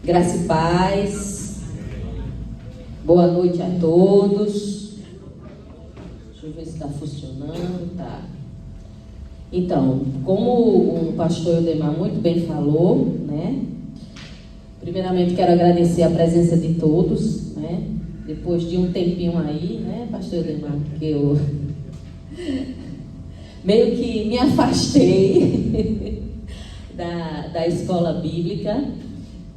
Graça e paz. Boa noite a todos. Deixa eu ver se está funcionando. Tá. Então, como o pastor Eudemar muito bem falou, né? Primeiramente quero agradecer a presença de todos, né? Depois de um tempinho aí, né, pastor Eudemar, que eu meio que me afastei da escola bíblica,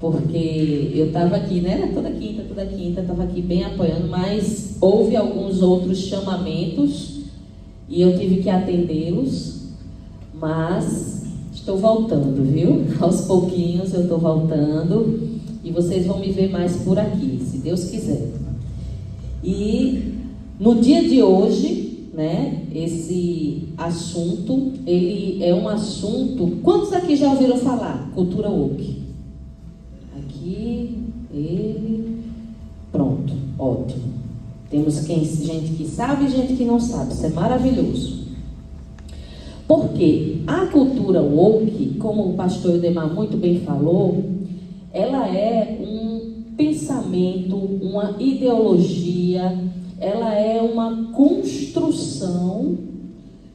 porque eu estava aqui, né, toda quinta, estava aqui bem apoiando, mas houve alguns outros chamamentos e eu tive que atendê-los, mas estou voltando, viu? Aos pouquinhos eu estou voltando e vocês vão me ver mais por aqui, se Deus quiser. E no dia de hoje, né, esse assunto, ele é um assunto... Quantos aqui já ouviram falar? Cultura woke. Aqui, ele... Pronto, ótimo. Temos gente que sabe e gente que não sabe. Isso é maravilhoso. Porque a cultura woke, como o pastor Eudemar muito bem falou, ela é um pensamento, uma ideologia, ela é uma construção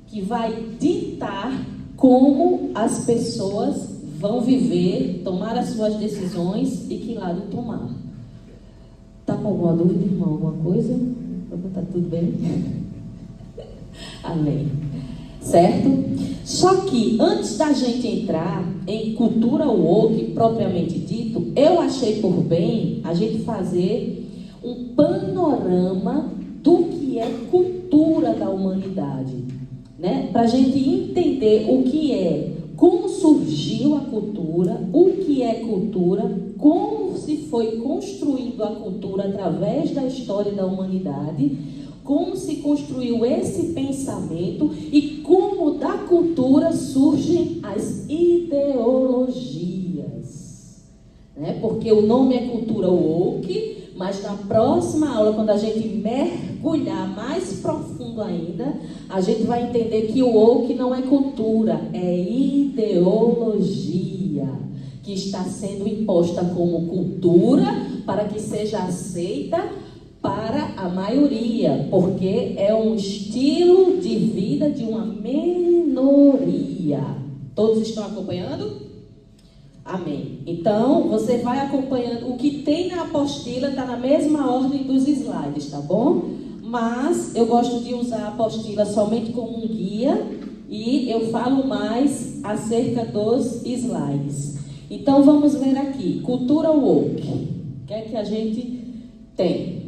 que vai ditar como as pessoas vão viver, tomar as suas decisões e que lado tomar. Está com alguma dúvida, irmão? Alguma coisa? Está tudo bem? Amém. Certo? Só que antes da gente entrar em cultura woke propriamente dito, eu achei por bem a gente fazer um panorama do que é cultura da humanidade, né? Para a gente entender o que é, como surgiu a cultura, o que é cultura, como se foi construindo a cultura através da história da humanidade, como se construiu esse pensamento e como da cultura surgem as ideologias, né? Porque o nome é cultura woke, mas na próxima aula, quando a gente mergulhar mais profundo ainda, a gente vai entender que o woke não é cultura, é ideologia, que está sendo imposta como cultura para que seja aceita para a maioria, porque é um estilo de vida de uma minoria. Todos estão acompanhando? Amém. Então, você vai acompanhando. O que tem na apostila está na mesma ordem dos slides, tá bom? Mas eu gosto de usar a apostila somente como um guia e eu falo mais acerca dos slides. Então, vamos ver aqui. Cultura woke. O que é que a gente tem?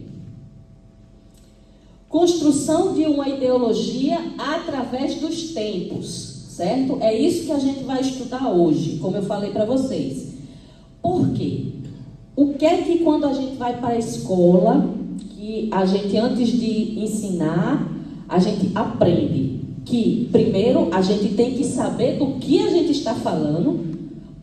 Construção de uma ideologia através dos tempos, certo? É isso que a gente vai estudar hoje, como eu falei para vocês. Por quê? O que é que quando a gente vai para a escola, que a gente antes de ensinar, a gente aprende que primeiro a gente tem que saber do que a gente está falando,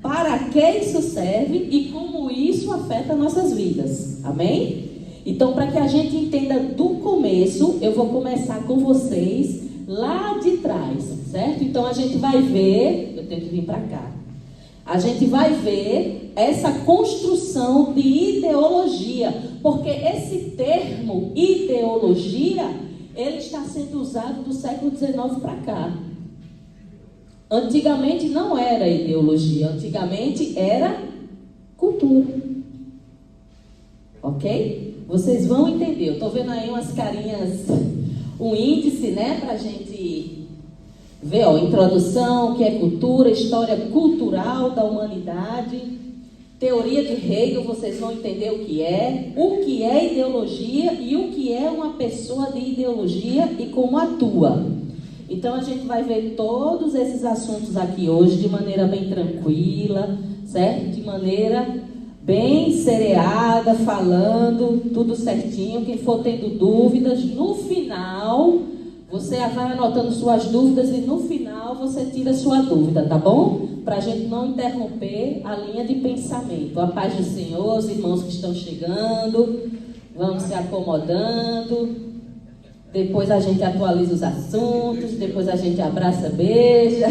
para que isso serve e como isso afeta nossas vidas. Amém? Então, para que a gente entenda do começo, eu vou começar com vocês lá de trás, certo? Então, a gente vai ver, eu tenho que vir para cá, a gente vai ver essa construção de ideologia, porque esse termo ideologia, ele está sendo usado do século XIX para cá. Antigamente não era ideologia, antigamente era cultura. Ok? Vocês vão entender. Eu estou vendo aí umas carinhas, um índice, né? Para a gente ver, ó, introdução, o que é cultura, história cultural da humanidade, teoria de Hegel, vocês vão entender o que é ideologia e o que é uma pessoa de ideologia e como atua. Então a gente vai ver todos esses assuntos aqui hoje de maneira bem tranquila, certo? De maneira bem sereada, falando tudo certinho. Quem for tendo dúvidas, no final, você vai anotando suas dúvidas e no final você tira sua dúvida, tá bom? Para a gente não interromper a linha de pensamento. A paz do Senhor, os irmãos que estão chegando, vamos se acomodando. Depois a gente atualiza os assuntos, depois a gente abraça, beija.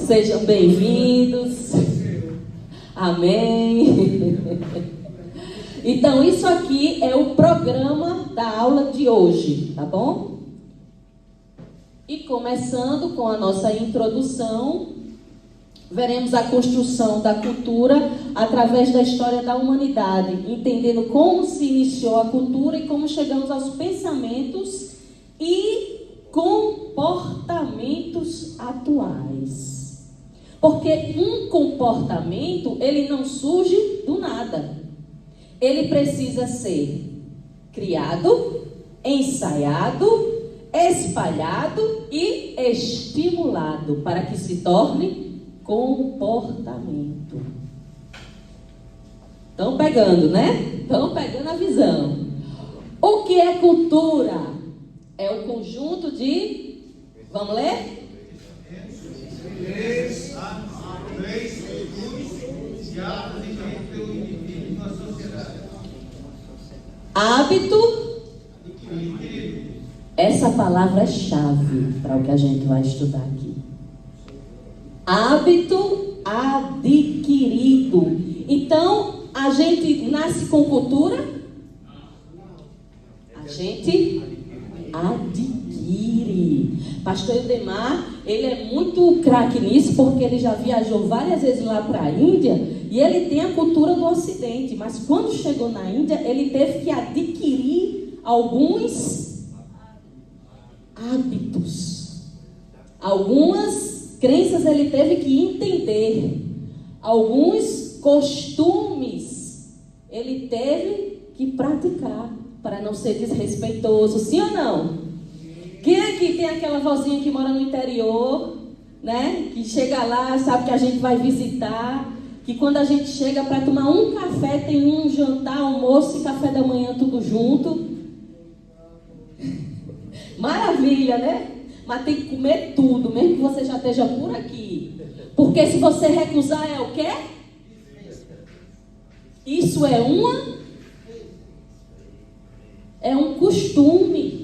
Sejam bem-vindos. Amém. Então, isso aqui é o programa da aula de hoje, tá bom? E começando com a nossa introdução, veremos a construção da cultura através da história da humanidade, entendendo como se iniciou a cultura e como chegamos aos pensamentos e comportamentos atuais. Porque um comportamento, ele não surge do nada. Ele precisa ser criado, ensaiado, espalhado e estimulado para que se torne comportamento. Estão pegando, né? Estão pegando a visão. O que é cultura? É o conjunto de... Vamos ler? Hábito. Essa palavra é chave para o que a gente vai estudar aqui. Hábito adquirido. Então, a gente nasce com cultura? A gente adquire. Pastor Eudemar, ele é muito craque nisso, porque ele já viajou várias vezes lá para a Índia, e ele tem a cultura do Ocidente, mas quando chegou na Índia, ele teve que adquirir alguns hábitos. Algumas crenças ele teve que entender. Alguns costumes ele teve que praticar para não ser desrespeitoso. Sim ou não? Quem aqui tem aquela vozinha que mora no interior, né? Que chega lá, sabe que a gente vai visitar, que quando a gente chega para tomar um café, tem um jantar, almoço e café da manhã tudo junto. Maravilha, né? Mas tem que comer tudo, mesmo que você já esteja por aqui. Porque se você recusar é o quê? Isso é um costume.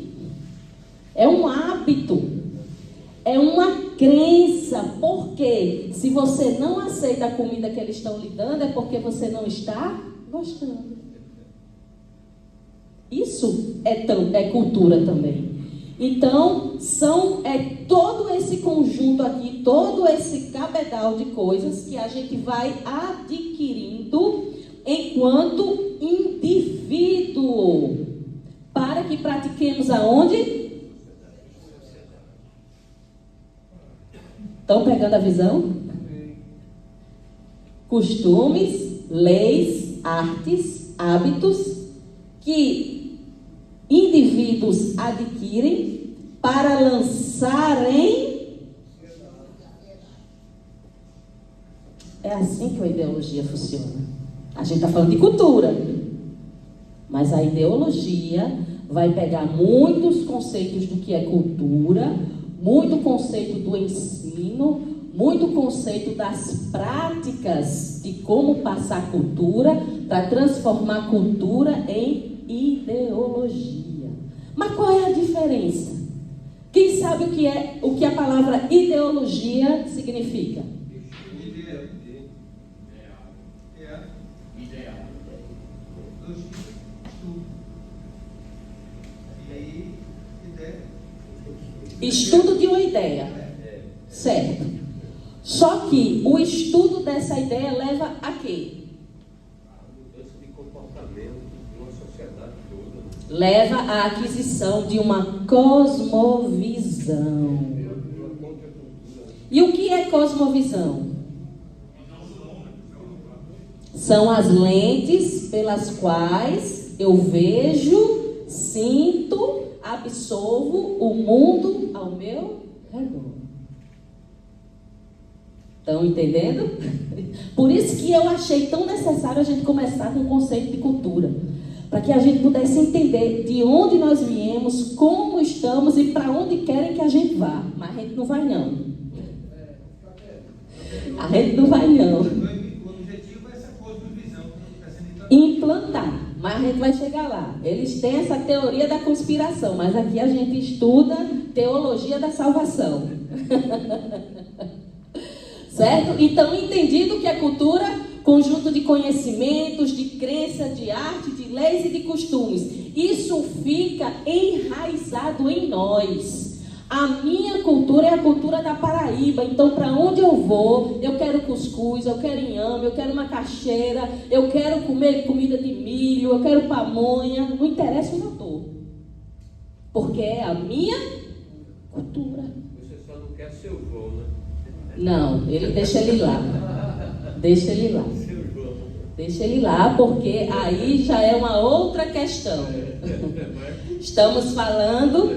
É um hábito, é uma crença. Porque se você não aceita a comida que eles estão lhe dando, é porque você não está gostando. Isso é cultura também. Então, todo esse conjunto aqui, todo esse cabedal de coisas que a gente vai adquirindo enquanto indivíduo, para que pratiquemos aonde? Estão pegando a visão? Costumes, leis, artes, hábitos que indivíduos adquirem para lançarem. É assim que a ideologia funciona. A gente está falando de cultura, mas a ideologia vai pegar muitos conceitos do que é cultura, muito conceito do ensino, muito conceito das práticas de como passar cultura para transformar a cultura em ideologia. Mas qual é a diferença? Quem sabe o que a palavra ideologia significa? Estudo de uma ideia, certo? Só que o estudo dessa ideia leva a quê? Mudança de comportamento de uma sociedade toda. Leva à aquisição de uma cosmovisão. E o que é cosmovisão? São as lentes pelas quais eu vejo, sinto, absorvo o mundo ao meu redor. Estão entendendo? Por isso que eu achei tão necessário a gente começar com o conceito de cultura, para que a gente pudesse entender de onde nós viemos, como estamos e para onde querem que a gente vá. Mas a gente não vai não. A gente não vai não. O objetivo é essa cosmovisão que está sendo implantar. Mas a gente vai chegar lá. Eles têm essa teoria da conspiração, mas aqui a gente estuda teologia da salvação. Certo? Então, entendido que a cultura, conjunto de conhecimentos, de crença, de arte, de leis e de costumes. Isso fica enraizado em nós. A minha cultura é a cultura da Paraíba. Então, para onde eu vou, eu quero cuscuz, eu quero inhame, eu quero macaxeira, eu quero comer comida de milho, eu quero pamonha. Não interessa onde eu estou. Porque é a minha cultura. Você só não quer seu João, né? Não, deixa ele lá. Deixa ele lá. Deixa ele lá, porque aí já é uma outra questão. Estamos falando,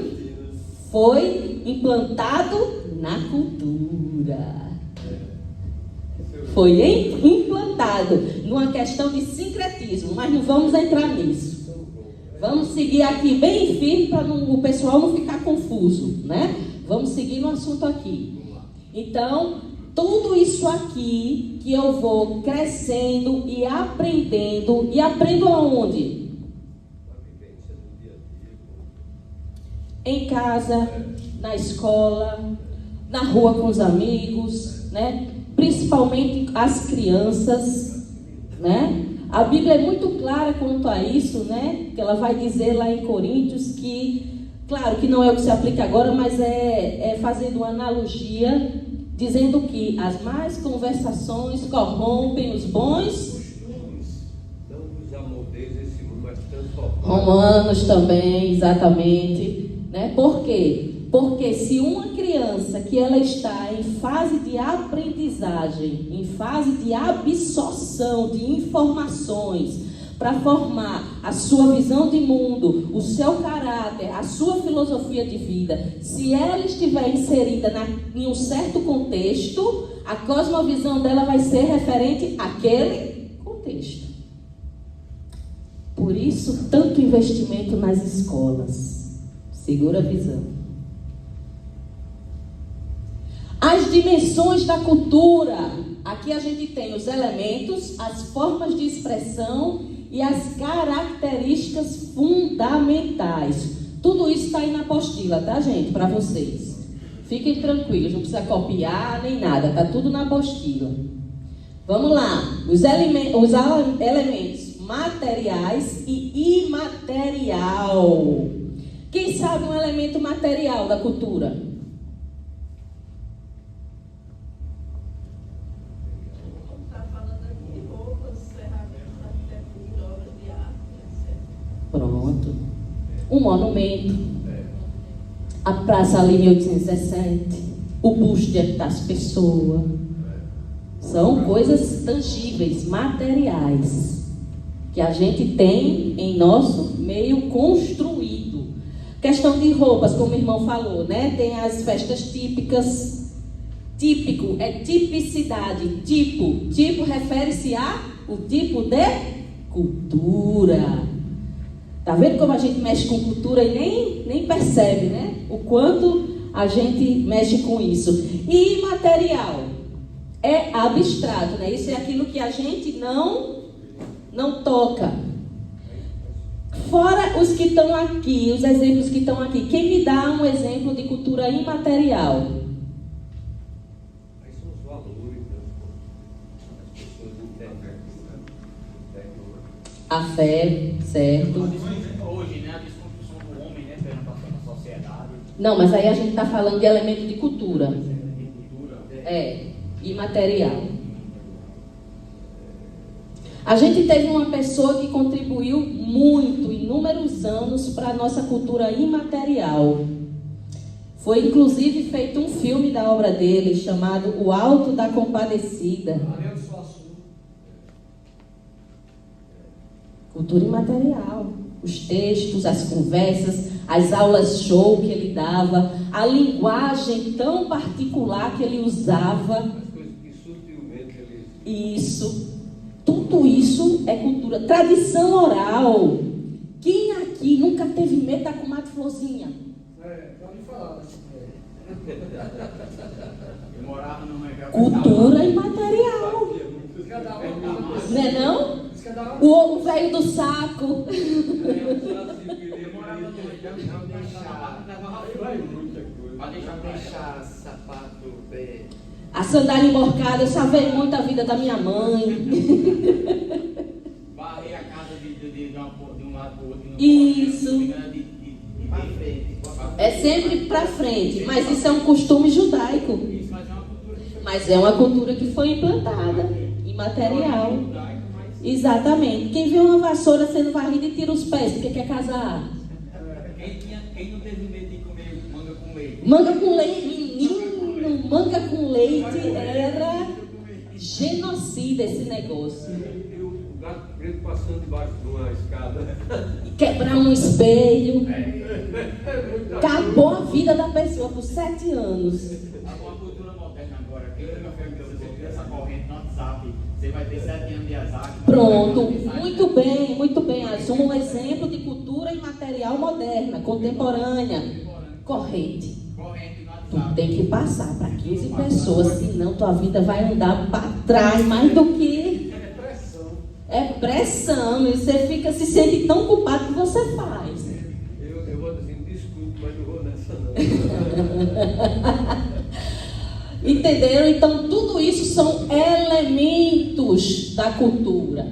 foi implantado na cultura. Foi implantado numa questão de sincretismo, mas não vamos entrar nisso. Vamos seguir aqui bem firme para o pessoal não ficar confuso, né? Vamos seguir no assunto aqui. Então, tudo isso aqui que eu vou crescendo e aprendo aonde? Em casa, na escola, na rua com os amigos, né? Principalmente as crianças, né? A Bíblia é muito clara quanto a isso, né? Que ela vai dizer lá em Coríntios que, claro que não é o que se aplica agora, mas é fazendo uma analogia, dizendo que as más conversações corrompem os bons costumes. Não vos amoldeis esse mundo, mas transformai. Romanos também, exatamente, né? Por quê? Porque se uma criança que ela está em fase de aprendizagem, em fase de absorção de informações, para formar a sua visão de mundo, o seu caráter, a sua filosofia de vida, se ela estiver inserida em um certo contexto, a cosmovisão dela vai ser referente àquele contexto. Por isso, tanto investimento nas escolas. Segura a visão. As dimensões da cultura. Aqui a gente tem os elementos, as formas de expressão e as características fundamentais. Tudo isso está aí na apostila, tá, gente? Para vocês. Fiquem tranquilos, não precisa copiar nem nada, tá tudo na apostila. Vamos lá. Os elementos materiais e imaterial. Quem sabe um elemento material da cultura? Pronto. Um monumento. A Praça ali 1817. O busto de das pessoas. São coisas tangíveis, materiais, que a gente tem em nosso meio construído. Questão de roupas, como o irmão falou, né? Tem as festas típicas. Típico é tipicidade. Tipo refere-se a o tipo de cultura. Tá vendo como a gente mexe com cultura e nem percebe, né? O quanto a gente mexe com isso. E imaterial é abstrato, né? Isso é aquilo que a gente não toca. Fora os que estão aqui, os exemplos que estão aqui. Quem me dá um exemplo de cultura imaterial? Aí são os valores, as pessoas internas. A fé, certo? Hoje, né, a desconstrução do homem, né, perante a sociedade. Não, mas aí a gente está falando de elemento de cultura. De cultura. É, imaterial. A gente teve uma pessoa que contribuiu muito, inúmeros anos, para a nossa cultura imaterial. Foi inclusive feito um filme da obra dele, chamado O Alto da Compadecida. Cultura imaterial. Os textos, as conversas, as aulas show que ele dava, a linguagem tão particular que ele usava. As coisas que sutilmente ele... Isso. Tudo isso é cultura. Tradição oral. Quem aqui nunca teve medo da comadre Florzinha? Pode falar. Eu morava numa Cultura imaterial. Não é não? O velho do saco. Pra deixar Deixar sapato A sandália emborcada, eu salvei muito a vida da minha mãe. Varrer a casa de um lado para o outro. Isso. É sempre para frente, mas isso é um costume judaico. Mas é uma cultura que foi implantada, imaterial. Exatamente. Quem vê uma vassoura sendo varrida e tira os pés, porque quer casar? Quem não teve medo de comer manga com leite? Manga com leite, menino, manga com leite era genocida esse negócio. E o gato preto passando debaixo de uma escada. Quebrar um espelho. Acabou a vida da pessoa por 7 anos. Uma cultura moderna agora. Quem nunca fez você cria essa corrente no WhatsApp, você vai ter 7 anos de azar. Pronto, muito bem, muito bem. Um exemplo de cultura imaterial moderna, contemporânea. Corrente. Tu tem que passar para 15 pessoas, senão tua vida vai andar para trás mais do que... É pressão, e você fica se sente tão culpado que você faz. Eu vou dizer, desculpe, mas não vou nessa não. Entenderam? Então, tudo isso são elementos da cultura.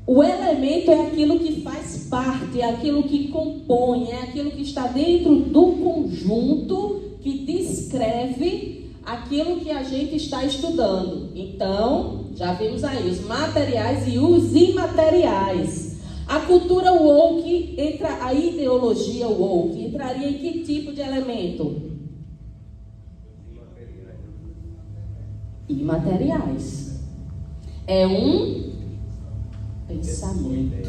O elemento é aquilo que faz parte, é aquilo que compõe, é aquilo que está dentro do conjunto que descreve aquilo que a gente está estudando. Então, já vimos aí os materiais e os imateriais. A cultura woke, a ideologia woke, entraria em que tipo de elemento? Imateriais. É um pensamento,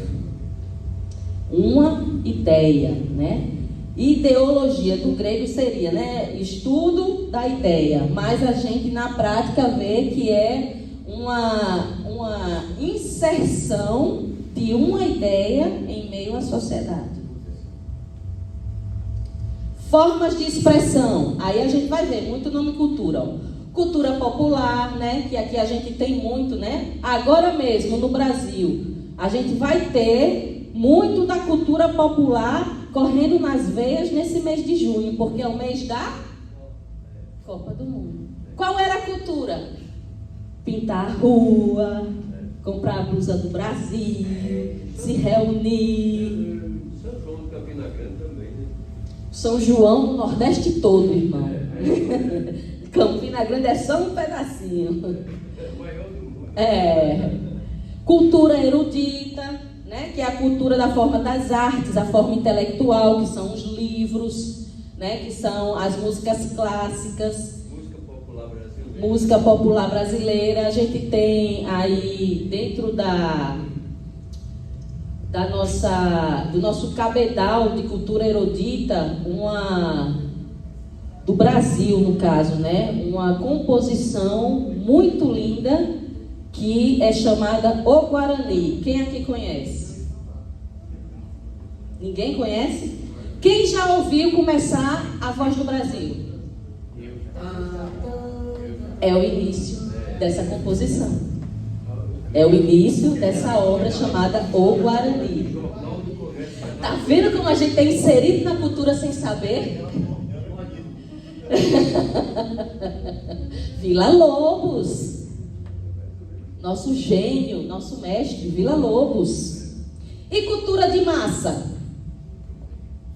uma ideia, né? Ideologia do grego seria, né, estudo da ideia, mas a gente na prática vê que é uma inserção de uma ideia em meio à sociedade. Formas de expressão, aí a gente vai ver muito nome cultura, ó. Cultura popular, né, que aqui a gente tem muito, né? Agora mesmo no Brasil, a gente vai ter muito da cultura popular correndo nas veias nesse mês de junho, porque é o mês da Copa do Mundo. Qual era a cultura? Pintar a rua, comprar a blusa do Brasil, se reunir. São João do Campina Grande também, né? São João do Nordeste todo, irmão. Campina Grande é só um pedacinho. É o maior do mundo. É. Cultura erudita, né, que é a cultura da forma das artes, a forma intelectual, que são os livros, né, que são as músicas clássicas. Música popular brasileira. A gente tem aí dentro do nosso cabedal de cultura erudita, do Brasil, no caso, né, uma composição muito linda que é chamada O Guarani. Quem aqui conhece? Ninguém conhece? Quem já ouviu começar a Voz do Brasil? É o início dessa composição. É o início dessa obra chamada O Guarani. Tá vendo como a gente é inserido na cultura sem saber? Villa-Lobos. Nosso gênio, nosso mestre, Villa-Lobos. E cultura de massa?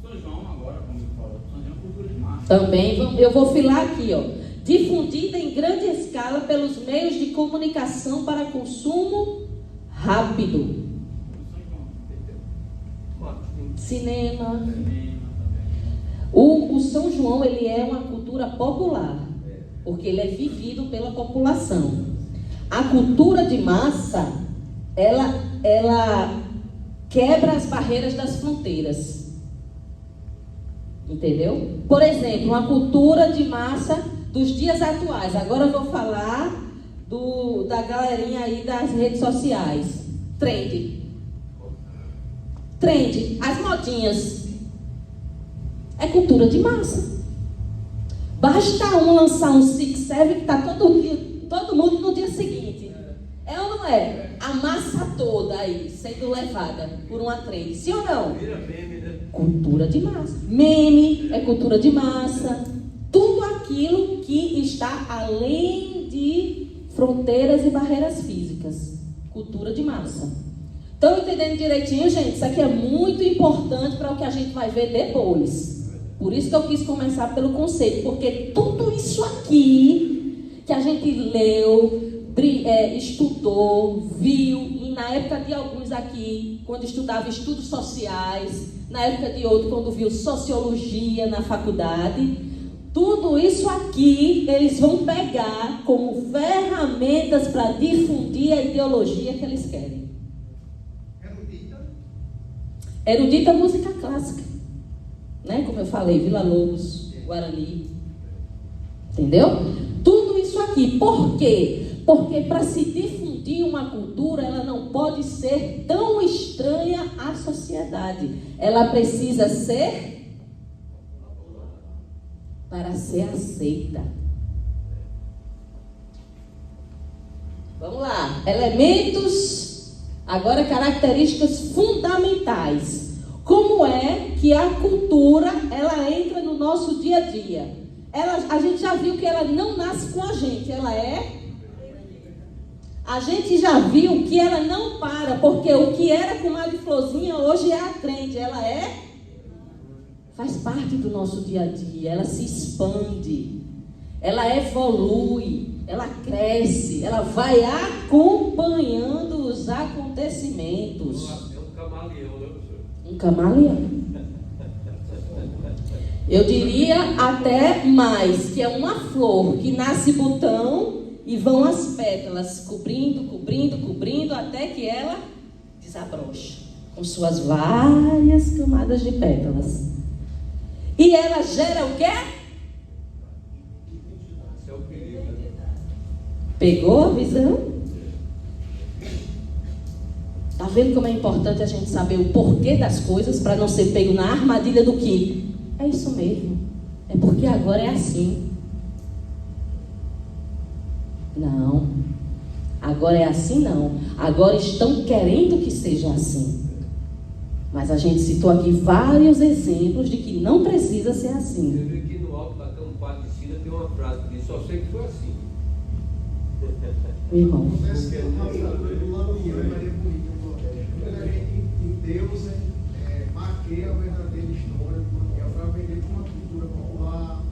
São João agora, como você falou. São João é cultura de massa. Também, eu vou filar aqui, ó. Difundida em grande escala pelos meios de comunicação para consumo rápido. Cinema. O São João, ele é uma cultura popular, porque ele é vivido pela população. A cultura de massa, ela quebra as barreiras das fronteiras. Entendeu? Por exemplo, uma cultura de massa dos dias atuais. Agora eu vou falar da galerinha aí das redes sociais. Trend, as modinhas. É cultura de massa. Basta um lançar um Six Seven que está todo mundo no dia seguinte. É ou não é? A massa toda aí sendo levada por uma trend. Sim ou não? Vira meme, né? Cultura de massa. Meme é cultura de massa. Tudo aquilo que está além fronteiras e barreiras físicas. Cultura de massa. Estão entendendo direitinho, gente? Isso aqui é muito importante para o que a gente vai ver depois. Por isso que eu quis começar pelo conceito, porque tudo isso aqui que a gente leu, estudou, viu, e na época de alguns aqui, quando estudava estudos sociais, na época de outro, quando viu sociologia na faculdade, tudo isso aqui eles vão pegar como ferramentas para difundir a ideologia que eles querem. Erudita música clássica, né? Como eu falei, Vila Lobos, Guarani, entendeu? Tudo isso aqui, por quê? Porque para se difundir uma cultura, ela não pode ser tão estranha à sociedade. Ela precisa ser para ser aceita. Vamos lá. Elementos, agora características fundamentais. Como é que a cultura, ela entra no nosso dia a dia? A gente já viu que ela não nasce com a gente, ela é... A gente já viu que ela não para, porque o que era com Madre Florzinha hoje é a trend, ela faz parte do nosso dia a dia, ela se expande, ela evolui, ela cresce, ela vai acompanhando os acontecimentos. É um camaleão, né, professor? Um camaleão. Eu diria até mais, que é uma flor que nasce botão e vão as pétalas cobrindo, até que ela desabrocha, com suas várias camadas de pétalas. E ela gera o quê? Esse é o perigo, né? Pegou a visão? Tá vendo como é importante a gente saber o porquê das coisas para não ser pego na armadilha do que? É isso mesmo. É porque agora é assim. Não. Agora é assim não. Agora estão querendo que seja assim. Mas a gente citou aqui vários exemplos de que não precisa ser assim. Você vê que no alto da Campada de Sina tem uma frase que diz: só sei que foi assim. Meu irmão. Acontece que o lado Maria Bonita no Nordeste, quando a gente em Deus maqueia a verdadeira história do Mangueira para vender com uma cultura popular.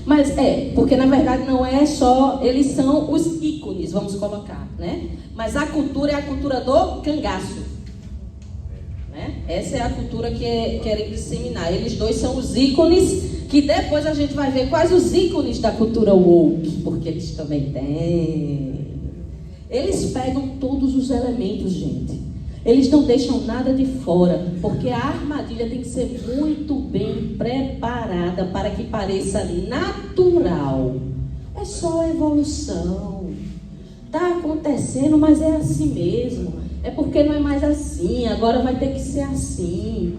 Mas porque na verdade não é só, eles são os ícones, vamos colocar, né? Mas a cultura é a cultura do cangaço, né? Essa é a cultura que querem disseminar. Eles dois são os ícones, que depois a gente vai ver quais os ícones da cultura woke, porque eles também têm. Eles pegam todos os elementos, gente. Eles não deixam nada de fora, porque a armadilha tem que ser muito bem preparada para que pareça natural. É só evolução. Está acontecendo, mas é assim mesmo. É porque não é mais assim, agora vai ter que ser assim.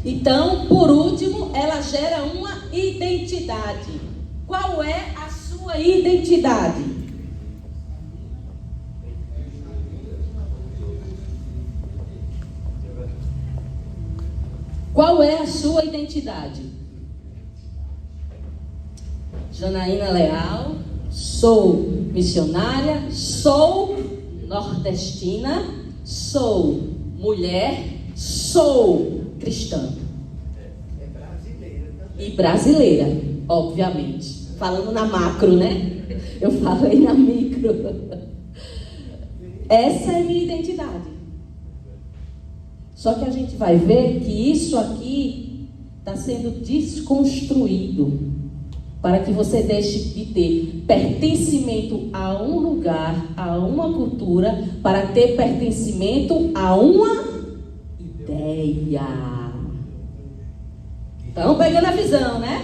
Então, por último, ela gera uma identidade. Qual é a sua identidade? Qual é a sua identidade? Janaína Leal, sou missionária, sou nordestina, sou mulher, sou cristã. E brasileira, obviamente. Falando na macro, né? Eu falei na micro. Essa é minha identidade. Só que a gente vai ver que isso aqui está sendo desconstruído para que você deixe de ter pertencimento a um lugar, a uma cultura, para ter pertencimento a uma ideia. Estão pegando a visão, né?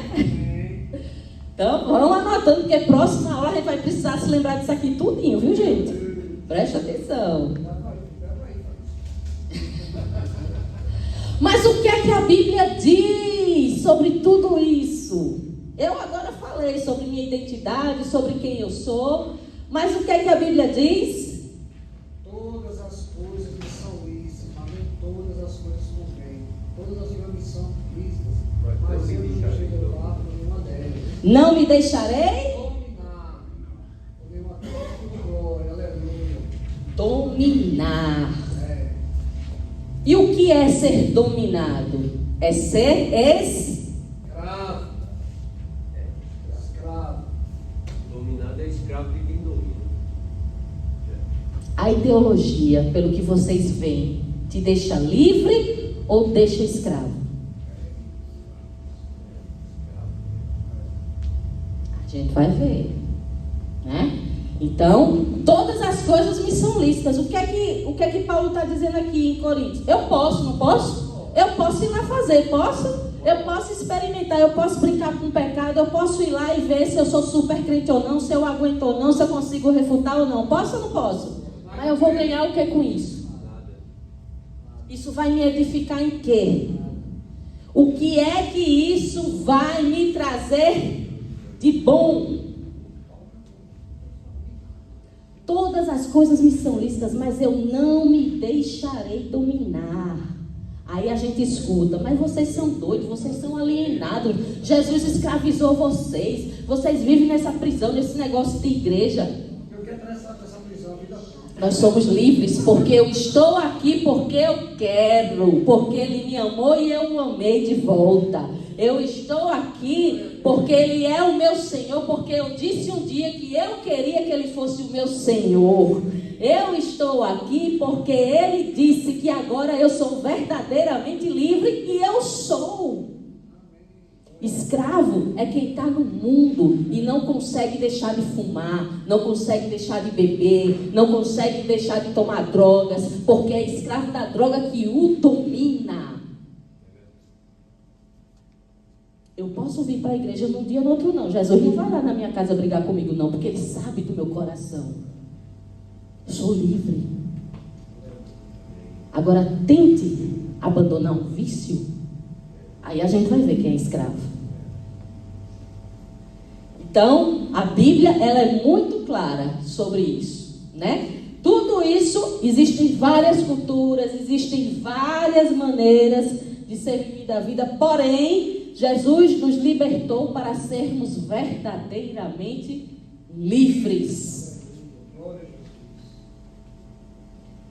Então, vão anotando, porque próxima hora a gente vai precisar se lembrar disso aqui tudinho, viu, gente? Preste atenção. Mas o que é que a Bíblia diz sobre tudo isso? Eu agora falei sobre minha identidade, sobre quem eu sou, mas o que é que a Bíblia diz? Todas as coisas que são lícitas, mas nem todas as coisas convêm. Todas as coisas são lícitas, mas eu não chego lá por nenhuma delas. Não me deixarei dominar. Glória, aleluia. dominar. É. E o que é ser dominado? É ser Escravo. Escravo. Dominado é escravo de quem domina. A ideologia, pelo que vocês veem, te deixa livre ou deixa escravo? A gente vai ver, né? Então, todas as coisas me são lícitas. O que é que Paulo está dizendo aqui em Coríntios? Eu posso, não posso? Eu posso ir lá fazer, posso? Eu posso experimentar, eu posso brincar com o pecado, eu posso ir lá e ver se eu sou super crente ou não, se eu aguento ou não, se eu consigo refutar ou não. Posso ou não posso? Mas eu vou ganhar o que com isso? Isso vai me edificar em quê? O que é que isso vai me trazer de bom? Todas as coisas me são lícitas, mas eu não me deixarei dominar. Aí a gente escuta, mas vocês são doidos, vocês são alienados. Jesus escravizou vocês. Vocês vivem nessa prisão, nesse negócio de igreja. Eu quero entrar nessa prisão a vida toda. Nós somos livres porque eu estou aqui porque eu quero, porque Ele me amou e eu o amei de volta. Eu estou aqui porque Ele é o meu Senhor, porque eu disse um dia que eu queria que Ele fosse o meu Senhor. Eu estou aqui porque Ele disse que agora eu sou verdadeiramente livre e eu sou. Escravo é quem está no mundo e não consegue deixar de fumar, não consegue deixar de beber, não consegue deixar de tomar drogas, porque é escravo da droga que o domina. Eu posso vir para a igreja num dia ou no outro não. Jesus não vai lá na minha casa brigar comigo não, porque Ele sabe do meu coração. Eu sou livre. Agora tente abandonar um vício, aí a gente vai ver quem é escravo. Então, a Bíblia, ela é muito clara sobre isso, né? Tudo isso, existem várias culturas, existem várias maneiras de ser vivida a vida, porém, Jesus nos libertou para sermos verdadeiramente livres.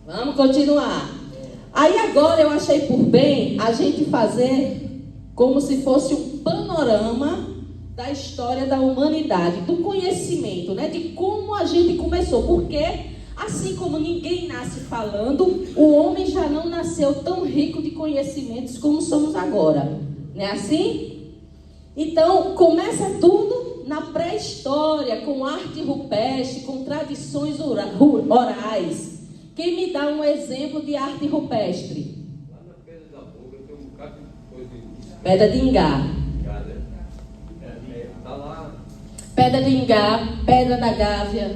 Vamos continuar. Aí agora eu achei por bem a gente fazer como se fosse um panorama da história da humanidade, do conhecimento, né? De como a gente começou. Porque, assim como ninguém nasce falando, o homem já não nasceu tão rico de conhecimentos como somos agora. Não é assim? Então, começa tudo na pré-história, com arte rupestre, com tradições orais. Quem me dá um exemplo de arte rupestre? Lá na Pedra da Boca tem um bocado de coisa. Pedra de Ingá. Tá lá. Pedra de Ingá, Pedra da Gávea.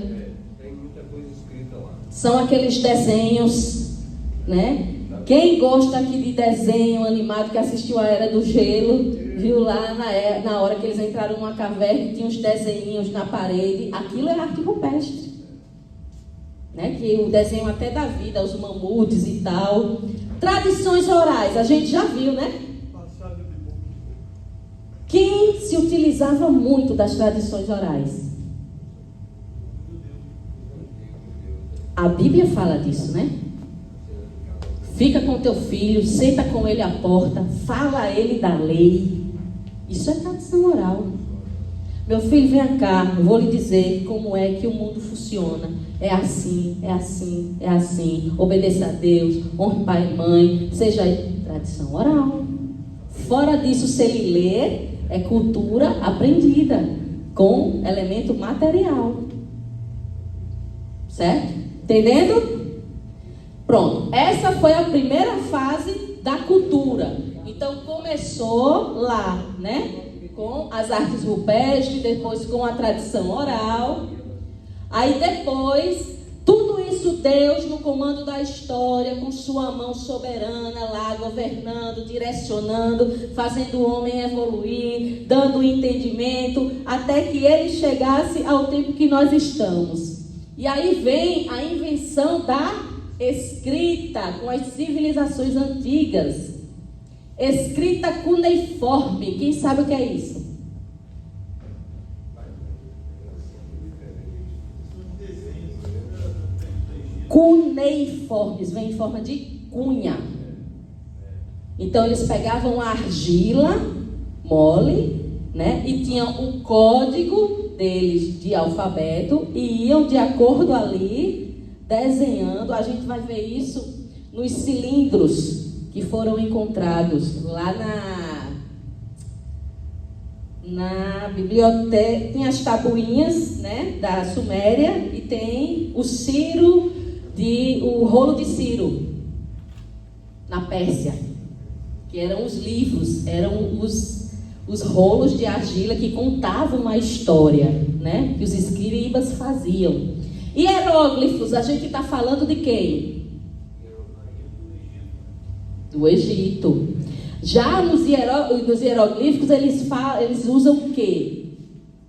Tem muita coisa escrita lá. São aqueles desenhos, né? Quem gosta aqui de desenho animado, que assistiu a Era do Gelo, viu lá na hora que eles entraram numa caverna e tinha uns desenhinhos na parede. Aquilo é arte rupestre. Né, que o desenho até da vida, os mamutes e tal. Tradições orais, a gente já viu, né? Quem se utilizava muito das tradições orais? A Bíblia fala disso, né? Fica com teu filho, senta com ele à porta, fala a ele da lei. Isso é tradição oral. Meu filho, vem cá, eu vou lhe dizer como é que o mundo funciona. É assim, é assim, é assim. Obedeça a Deus, honre pai e mãe, seja tradição oral. Fora disso, se ele ler, é cultura aprendida, com elemento material. Certo? Entendendo? Pronto. Essa foi a primeira fase da cultura. Então, começou lá, né? Com as artes rupestres, depois com a tradição oral. Aí depois, tudo isso Deus no comando da história, com sua mão soberana lá, governando, direcionando, fazendo o homem evoluir, dando entendimento, até que ele chegasse ao tempo que nós estamos. E aí vem a invenção da escrita, com as civilizações antigas. Escrita cuneiforme, quem sabe o que é isso? cuneiformes, vem em forma de cunha. Então eles pegavam a argila mole, né? E tinham o código deles de alfabeto e iam de acordo ali, desenhando. A gente vai ver isso nos cilindros que foram encontrados lá na biblioteca. Tem as tabuinhas, né, da Suméria, e tem o rolo de Ciro na Pérsia, que eram os livros, eram os rolos de argila que contavam a história, né, que os escribas faziam. Hieróglifos, a gente está falando de quem? Do Egito. Já nos hieroglíficos eles usam o quê?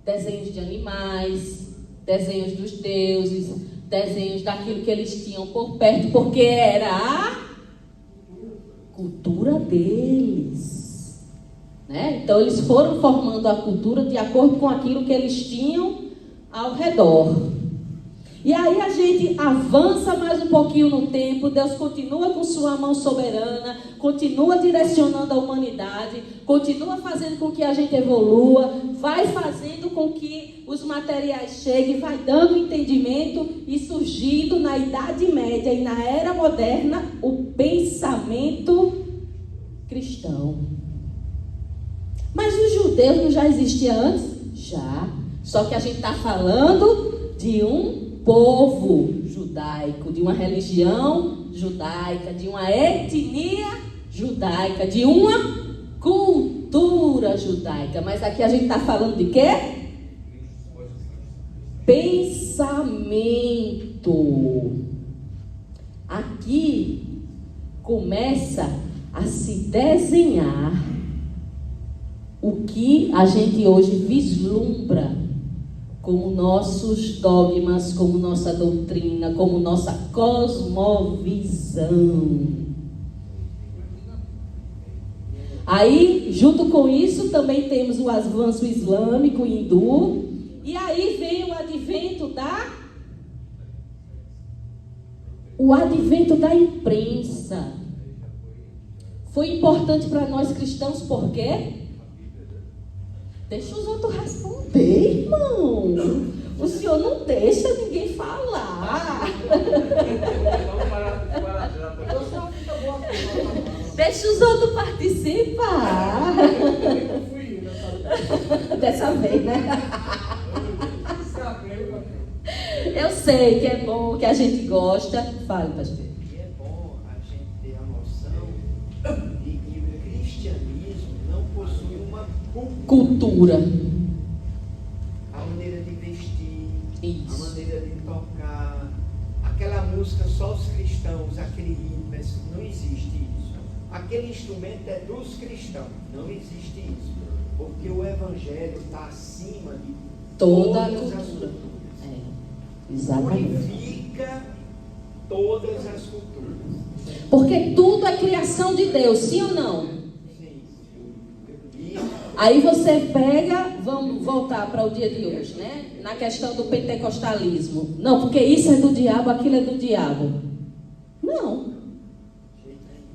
Desenhos de animais, desenhos dos deuses, desenhos daquilo que eles tinham por perto, porque era a cultura deles, né? Então eles foram formando a cultura de acordo com aquilo que eles tinham ao redor. E aí a gente avança mais um pouquinho no tempo, Deus continua com sua mão soberana, continua direcionando a humanidade, continua fazendo com que a gente evolua, vai fazendo com que os materiais cheguem, vai dando entendimento e surgindo na Idade Média e na Era Moderna o pensamento cristão. Mas os judeus não já existia antes? Já. Só que a gente está falando de um povo judaico, de uma religião judaica, de uma etnia judaica, de uma cultura judaica. Mas aqui a gente está falando de quê? Pensamento. Aqui começa a se desenhar o que a gente hoje vislumbra como nossos dogmas, como nossa doutrina, como nossa cosmovisão. Aí, junto com isso, também temos o avanço islâmico e hindu. E aí vem o advento da imprensa. Foi importante para nós cristãos, por quê? Deixa os outros responder, irmão. O senhor não deixa ninguém falar. Deixa os outros participar. Dessa vez, né? Eu sei que é bom, que a gente gosta. Fale, pastor. E é bom a gente ter a noção de que o cristianismo não possui uma cultura. A maneira de vestir, isso, a maneira de tocar, aquela música só os cristãos, aquele ritmo, não existe isso. Aquele instrumento é dos cristãos, não existe isso. Porque o evangelho está acima de toda a todas cultura. As culturas. Exatamente. Purifica todas as culturas. Porque tudo é criação de Deus, sim ou não? Sim. Aí você pega, vamos voltar para o dia de hoje, né? Na questão do pentecostalismo. Não, porque isso é do diabo, aquilo é do diabo. Não.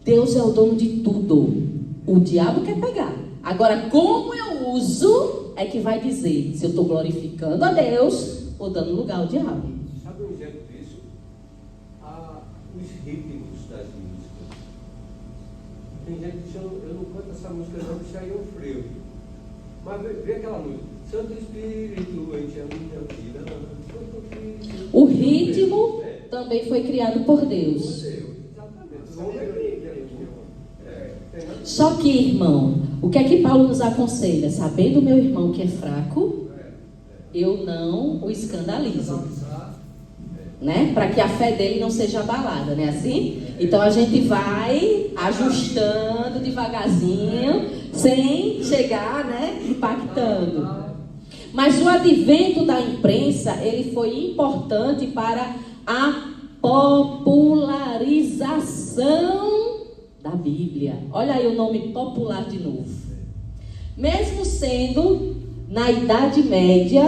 Deus é o dono de tudo. O diabo quer pegar. Agora, como eu uso, é que vai dizer se eu estou glorificando a Deus ou dando lugar ao diabo. Sabe um exemplo disso? Os ritmos das músicas. Tem gente que diz, eu não canto essa música não, isso aí é um freio. Mas vê aquela música, Santo Espírito, enche a minha vida. O ritmo também foi criado por Deus. Só que, irmão, o que é que Paulo nos aconselha? Sabendo, meu irmão, que é fraco, eu não o escandalizo, né? Para que a fé dele não seja abalada, né? Assim? Então a gente vai ajustando devagarzinho, sem chegar, né? Impactando. Mas o advento da imprensa, ele foi importante para a popularização da Bíblia. Olha aí o nome popular de novo. Mesmo sendo na Idade Média,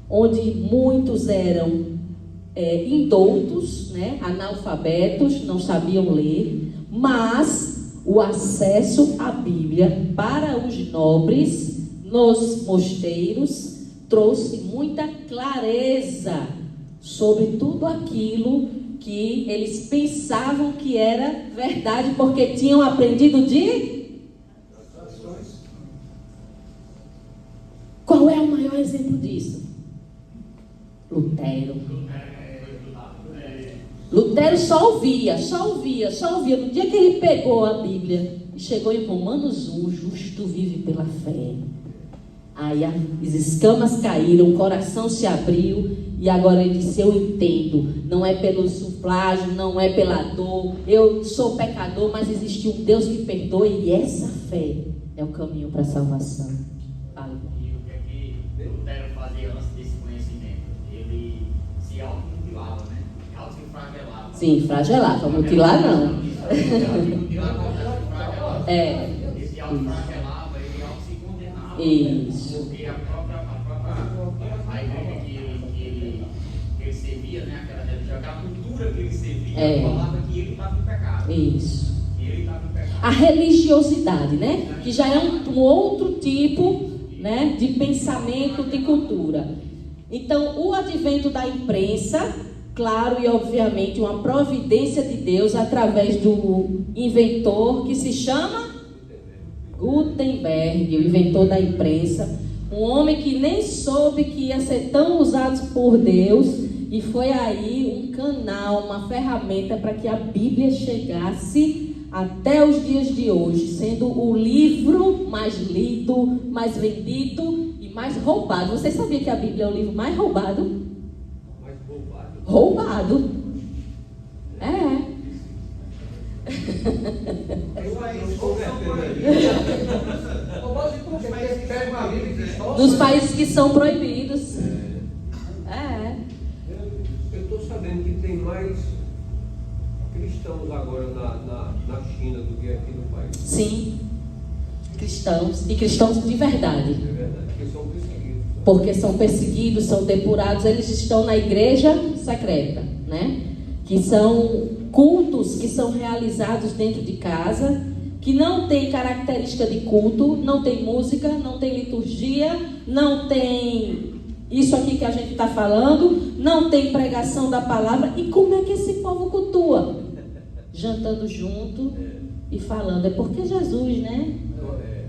onde muitos eram indoutos, né, analfabetos, não sabiam ler, mas o acesso à Bíblia para os nobres nos mosteiros trouxe muita clareza sobre tudo aquilo que eles pensavam que era verdade, porque tinham aprendido de... Qual é o maior exemplo disso? Lutero. Lutero só ouvia. No dia que ele pegou a Bíblia e chegou em Romanos 1, o justo vive pela fé. Aí as escamas caíram, o coração se abriu e agora ele disse: eu entendo, não é pelo sufrágio, não é pela dor, eu sou pecador, mas existe um Deus que perdoa e essa fé é o caminho para a salvação. Fala. E o que é que Lutero fazia antes desse conhecimento? Ele se automutilava, né? Auto-flagelava. Sim, flagelava, mutilar não. Ele se auto-flagelava, ele auto-se condenava. Isso. Porque a própria igreja que ele servia, né? Aquela cultura que ele servia, falava que ele estava em pecado. Isso. Que ele estava em pecado. A religiosidade, né? Que já é um outro tipo, né, de pensamento, de cultura. Então, o advento da imprensa, claro e obviamente uma providência de Deus através do inventor que se chama Gutenberg, o inventor da imprensa, um homem que nem soube que ia ser tão usado por Deus, e foi aí um canal, uma ferramenta para que a Bíblia chegasse até os dias de hoje, sendo o livro mais lido, mais vendido e mais roubado. Vocês sabiam que a Bíblia é o livro mais roubado? Mais roubado. Roubado. É. Dos países que são proibidos. É. Eu estou sabendo que tem mais cristãos agora na China do que aqui no país. Sim. Cristãos. E cristãos de verdade. É verdade, porque são perseguidos. Porque são perseguidos, são depurados. Eles estão na igreja secreta, né? Que são cultos que são realizados dentro de casa, que não tem característica de culto, não tem música, não tem liturgia, não tem isso aqui que a gente está falando, não tem pregação da palavra. E como é que esse povo cultua? Jantando junto e falando. É porque Jesus, né?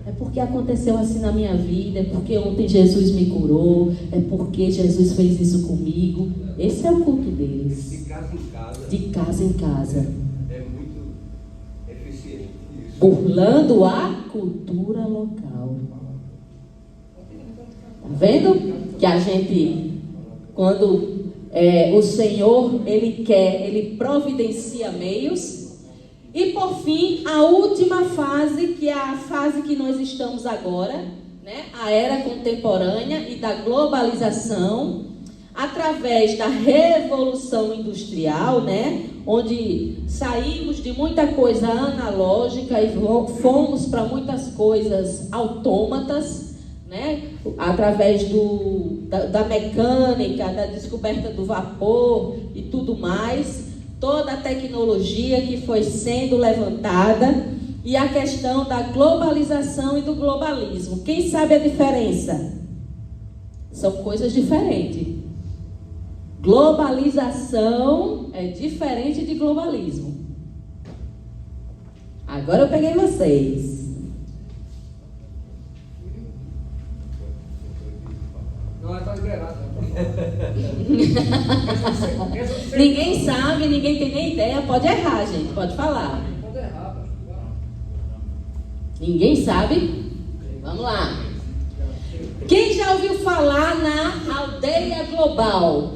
É porque aconteceu assim na minha vida, é porque ontem Jesus me curou, é porque Jesus fez isso comigo. Esse é o culto deles. De casa em casa. De casa em casa. É muito eficiente isso. Burlando a cultura local. Tá vendo? Que a gente, quando o Senhor, Ele providencia meios. E por fim, a última fase, que é a fase que nós estamos agora, né? A era contemporânea e da globalização, através da revolução industrial, né? Onde saímos de muita coisa analógica e fomos para muitas coisas autômatas, né? Através da mecânica, da descoberta do vapor e tudo mais. Toda a tecnologia que foi sendo levantada e a questão da globalização e do globalismo. Quem sabe a diferença? São coisas diferentes. Globalização é diferente de globalismo. Agora eu peguei vocês. Não, está liberado. Ninguém sabe, ninguém tem nem ideia. Pode errar, gente, pode falar. Pode errar, Ninguém sabe? Vamos lá. Quem já ouviu falar na aldeia global?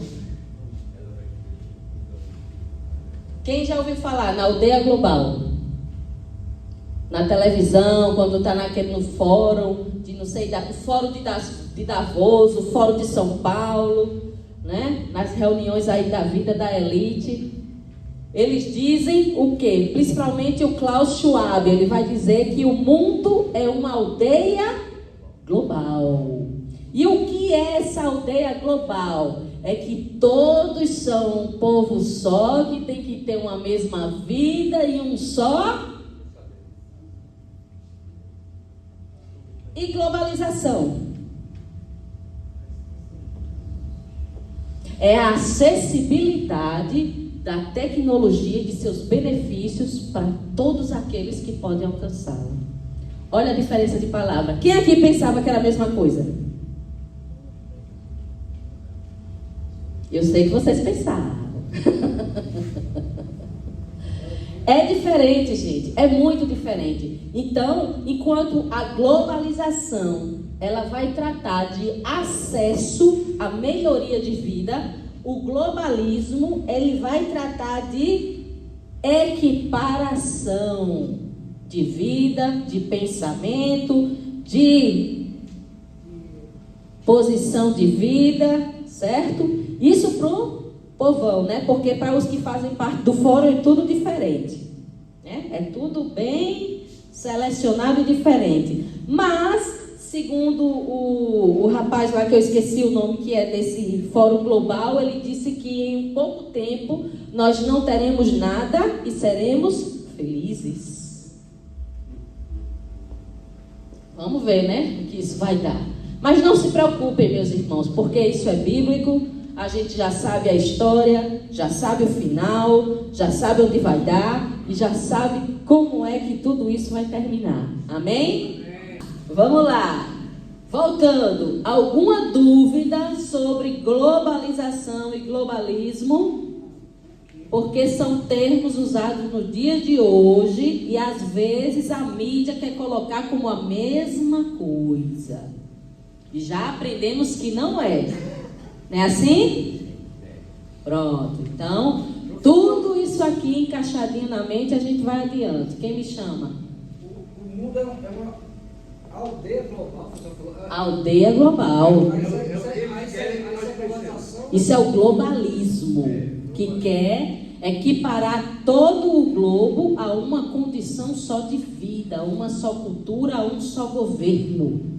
Quem já ouviu falar na aldeia global? Na televisão, quando está no fórum de não sei, o fórum de Davos, o fórum de São Paulo, né? Nas reuniões aí da vida da elite. Eles dizem o quê? Principalmente o Klaus Schwab, ele vai dizer que o mundo é uma aldeia global. E o que é essa aldeia global? É que todos são um povo só, que tem que ter uma mesma vida e um só. E globalização? É a acessibilidade da tecnologia e de seus benefícios para todos aqueles que podem alcançá-la. Olha a diferença de palavra. Quem aqui pensava que era a mesma coisa? Eu sei que vocês pensaram. É diferente, gente. É muito diferente. Então, enquanto a globalização, ela vai tratar de acesso à melhoria de vida, o globalismo, ele vai tratar de equiparação de vida, de pensamento, de posição de vida, certo? Isso pro povão, né? Porque para os que fazem parte do fórum é tudo diferente, né? É tudo bem selecionado e diferente. Mas, segundo o rapaz lá que eu esqueci o nome, que é desse fórum global, ele disse que em pouco tempo nós não teremos nada e seremos felizes. Vamos ver, né? O que isso vai dar. Mas não se preocupem, meus irmãos, porque isso é bíblico. A gente já sabe a história, já sabe o final, já sabe onde vai dar e já sabe como é que tudo isso vai terminar. Amém? Vamos lá. Voltando, alguma dúvida sobre globalização e globalismo? Porque são termos usados no dia de hoje e às vezes a mídia quer colocar como a mesma coisa. E já aprendemos que não é. Não é assim? Pronto. Então, tudo isso aqui encaixadinho na mente, a gente vai adiante. Quem me chama? O mundo é uma aldeia global. Aldeia global. Isso é o globalismo, que quer equiparar todo o globo a uma condição só de vida, a uma só cultura, a um só governo.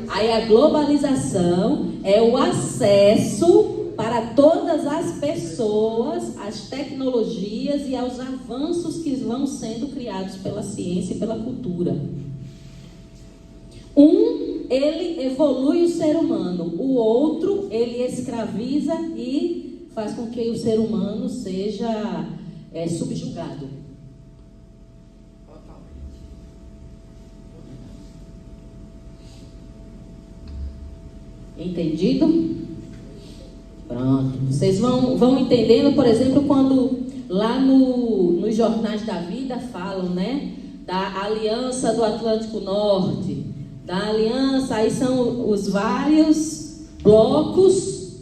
Aí a globalização é o acesso para todas as pessoas às tecnologias e aos avanços que vão sendo criados pela ciência e pela cultura. Ele evolui o ser humano, o outro, ele escraviza e faz com que o ser humano seja subjugado. Entendido? Pronto. Vocês vão entendendo, por exemplo, quando lá nos jornais da vida falam, né? Da Aliança do Atlântico Norte, da Aliança, aí são os vários blocos,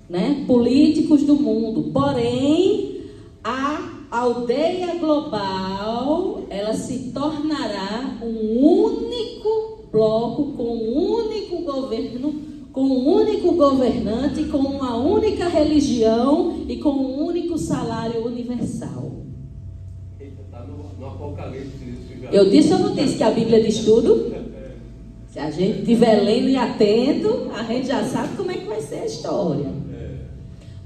né, políticos do mundo. Porém, a aldeia global, ela se tornará um único bloco com um único governo, com um único governante, com uma única religião e com um único salário universal. Está no Apocalipse isso já. Eu disse ou não disse que a Bíblia diz tudo? Se a gente estiver lendo e atento, a gente já sabe como é que vai ser a história.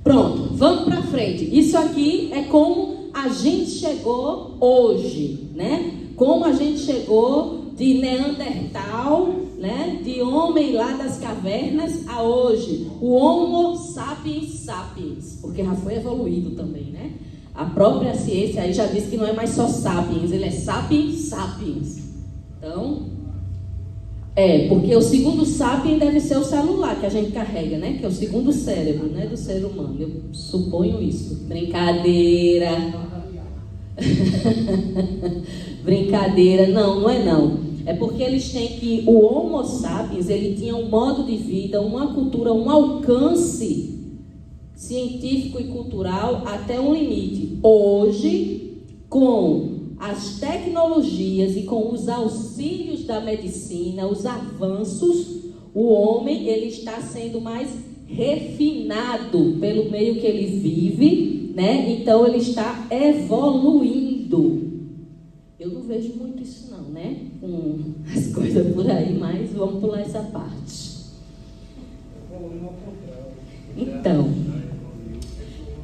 Pronto, vamos para frente. Isso aqui é como a gente chegou hoje, né? Como a gente chegou de Neandertal, né? De homem lá das cavernas a hoje. O Homo sapiens sapiens, porque já foi evoluído também, né? A própria ciência aí já diz que não é mais só sapiens, ele é sapiens sapiens. Então, porque o segundo sapiens deve ser o celular que a gente carrega, né? Que é o segundo cérebro, né, do ser humano. Eu suponho isso. Brincadeira. Brincadeira. Não é não. É porque eles têm que... O Homo sapiens, ele tinha um modo de vida, uma cultura, um alcance científico e cultural até um limite. Hoje, com as tecnologias e com os auxílios da medicina, os avanços, o homem, ele está sendo mais refinado pelo meio que ele vive, né? Então ele está evoluindo. Eu não vejo muito isso não, né? Com as coisas por aí, mas vamos pular essa parte. Então,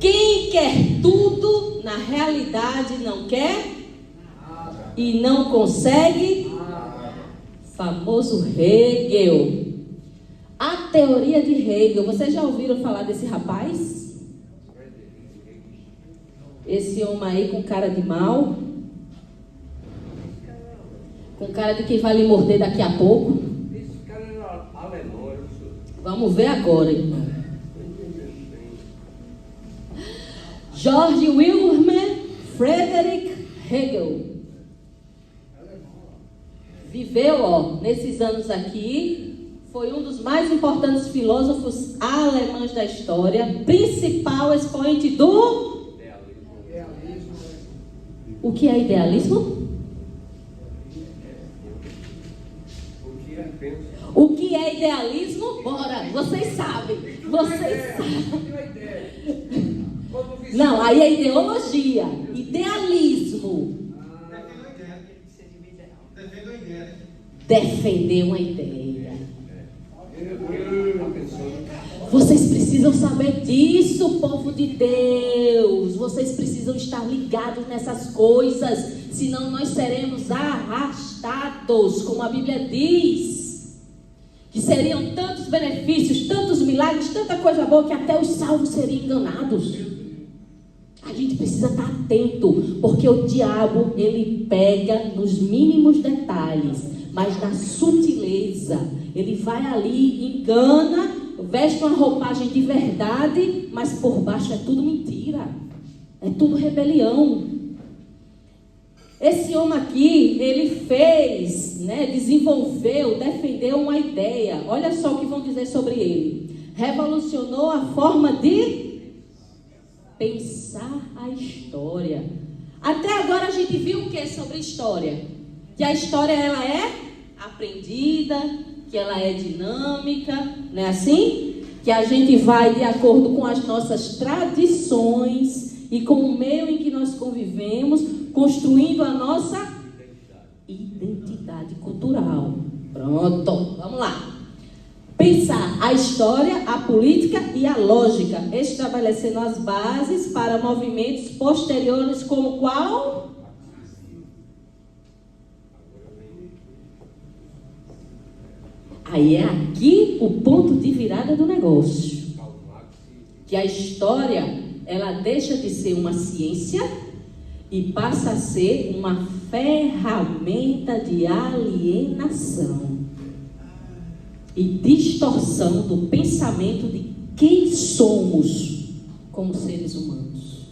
quem quer tudo, na realidade não quer e não consegue. Famoso Hegel. A teoria de Hegel. Vocês já ouviram falar desse rapaz? Esse homem aí com cara de mal, com cara de que vai lhe morder daqui a pouco. Esse cara era alemão, era o senhor. Vamos ver agora, irmão. Georg Wilhelm Friedrich Hegel. Viveu, nesses anos aqui, foi um dos mais importantes filósofos alemães da história, principal expoente do... O que é idealismo? O que é idealismo? Bora, vocês sabem. Vocês sabem. Não, aí é ideologia. Idealismo. Defender uma ideia. Vocês precisam saber disso, povo de Deus. Vocês precisam estar ligados nessas coisas, senão nós seremos arrastados, como a Bíblia diz, que seriam tantos benefícios, tantos milagres, tanta coisa boa, que até os salvos seriam enganados. A gente precisa estar atento, porque o diabo, ele pega nos mínimos detalhes, mas na sutileza. Ele vai ali, engana, veste uma roupagem de verdade, mas por baixo é tudo mentira, é tudo rebelião. Esse homem aqui, ele fez, desenvolveu, defendeu uma ideia. Olha só o que vão dizer sobre ele. Revolucionou a forma de pensar a história. Até agora a gente viu o que sobre história? Que a história, ela é aprendida, que ela é dinâmica, não é assim? Que a gente vai de acordo com as nossas tradições e com o meio em que nós convivemos, construindo a nossa identidade cultural. Pronto, vamos lá. Pensar a história, a política e a lógica, estabelecendo as bases para movimentos posteriores como qual? Aí é aqui o ponto de virada do negócio. Que a história, ela deixa de ser uma ciência e passa a ser uma ferramenta de alienação e distorção do pensamento de quem somos como seres humanos.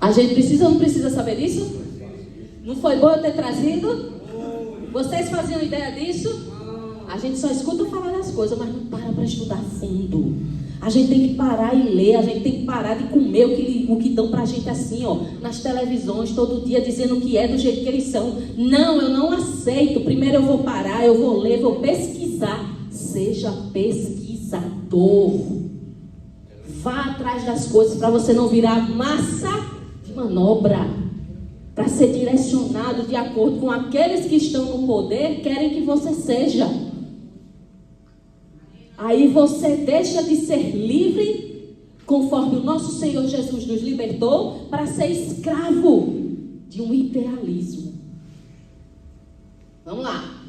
A gente precisa ou não precisa saber disso? Não foi bom eu ter trazido? Vocês faziam ideia disso? A gente só escuta falar das coisas, mas não para estudar a fundo. A gente tem que parar e ler, a gente tem que parar de comer o que dão pra gente assim, nas televisões, todo dia, dizendo o que é do jeito que eles são. Não, eu não aceito. Primeiro eu vou parar, eu vou ler, vou pesquisar. Seja pesquisador. Vá atrás das coisas para você não virar massa de manobra. Para ser direcionado de acordo com aqueles que estão no poder, querem que você seja. Aí você deixa de ser livre, conforme o nosso Senhor Jesus nos libertou, para ser escravo de um idealismo. Vamos lá.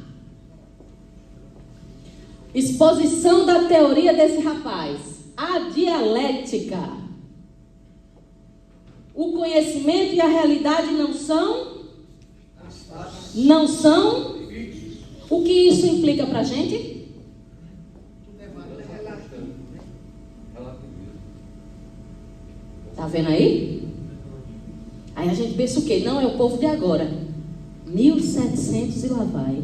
Exposição da teoria desse rapaz. A dialética. O conhecimento e a realidade não são. O que isso implica para a gente? Tá vendo aí? Aí a gente pensa o quê? Não, é o povo de agora. 1700 e lá vai.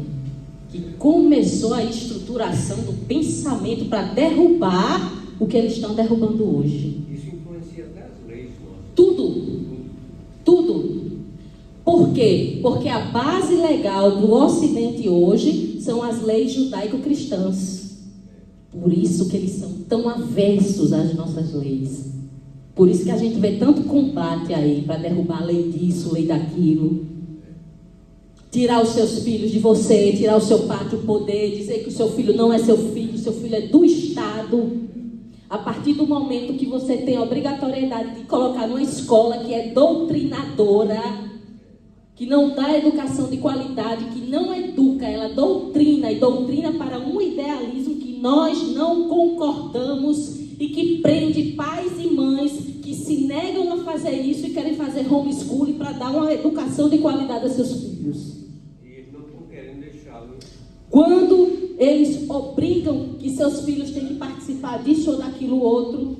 Que começou a estruturação do pensamento para derrubar o que eles estão derrubando hoje. Isso influencia até as leis. Tudo. Por quê? Porque a base legal do Ocidente hoje são as leis judaico-cristãs. Por isso que eles são tão aversos às nossas leis. Por isso que a gente vê tanto combate aí para derrubar a lei disso, lei daquilo. Tirar os seus filhos de você, tirar o seu pátrio poder, dizer que o seu filho não é seu filho é do Estado. A partir do momento que você tem a obrigatoriedade de colocar numa escola que é doutrinadora, que não dá educação de qualidade, que não educa, ela doutrina e doutrina para um idealismo que nós não concordamos e que prende pais e mães que se negam a fazer isso e querem fazer homeschooling para dar uma educação de qualidade a seus filhos. E eles não estão querendo deixá-lo. Quando eles obrigam que seus filhos têm que participar disso ou daquilo outro,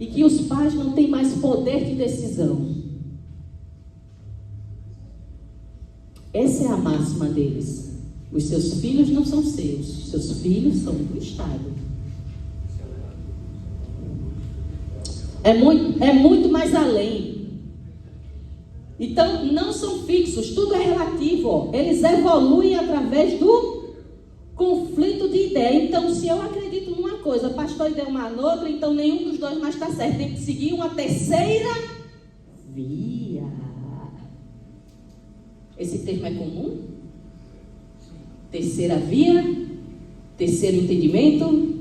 e que os pais não têm mais poder de decisão. Essa é a máxima deles. Os seus filhos não são seus, os seus filhos são do Estado. É muito mais além. Então, não são fixos, tudo é relativo. Ó. Eles evoluem através do conflito de ideia. Então, se eu acredito numa coisa, o pastor deu uma noutra, então nenhum dos dois mais está certo. Tem que seguir uma terceira via. Esse termo é comum? Terceira via, terceiro entendimento,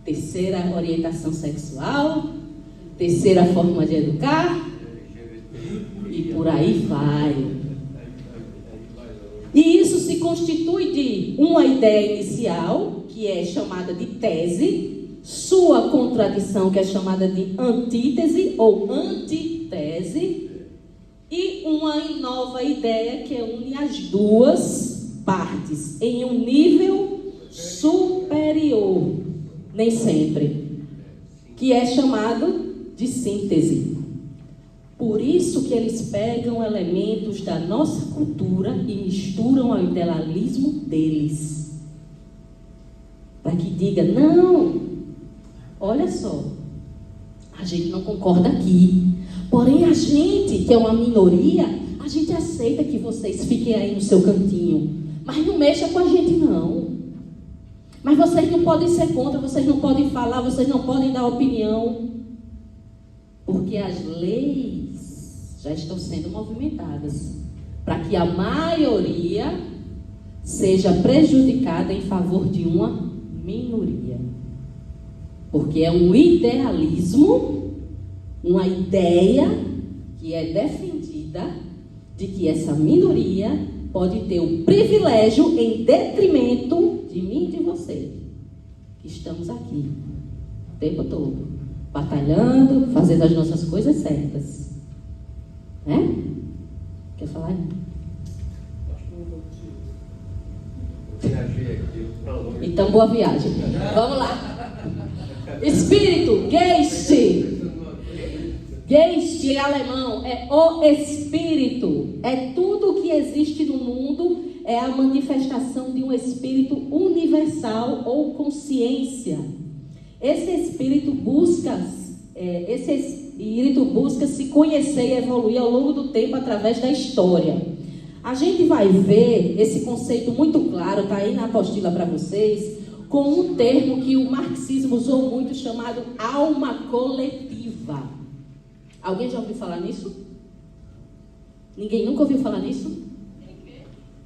terceira orientação sexual, terceira forma de educar, e por aí vai. E isso se constitui de uma ideia inicial, que é chamada de tese, sua contradição, que é chamada de antítese ou antitese, e uma nova ideia que une as duas partes em um nível superior, nem sempre, que é chamado de síntese. Por isso que eles pegam elementos da nossa cultura e misturam ao idealismo deles. Para que diga, não, olha só, a gente não concorda aqui. Porém, a gente, que é uma minoria, a gente aceita que vocês fiquem aí no seu cantinho. Mas não mexa com a gente, não. Mas vocês não podem ser contra, vocês não podem falar, vocês não podem dar opinião. Porque as leis já estão sendo movimentadas para que a maioria seja prejudicada em favor de uma minoria. Porque é um idealismo, uma ideia que é defendida de que essa minoria pode ter o privilégio em detrimento de mim e de você, que estamos aqui o tempo todo, batalhando, fazendo as nossas coisas certas. Né? Quer falar? Então, boa viagem. Vamos lá. Espírito, Geist. Geist em alemão é o espírito. É tudo que existe no mundo, é a manifestação de um espírito universal ou consciência. Esse espírito busca se conhecer e evoluir ao longo do tempo através da história. A gente vai ver esse conceito muito claro, está aí na apostila para vocês, com um termo que o marxismo usou muito, chamado alma coletiva. Alguém já ouviu falar nisso? Ninguém nunca ouviu falar nisso?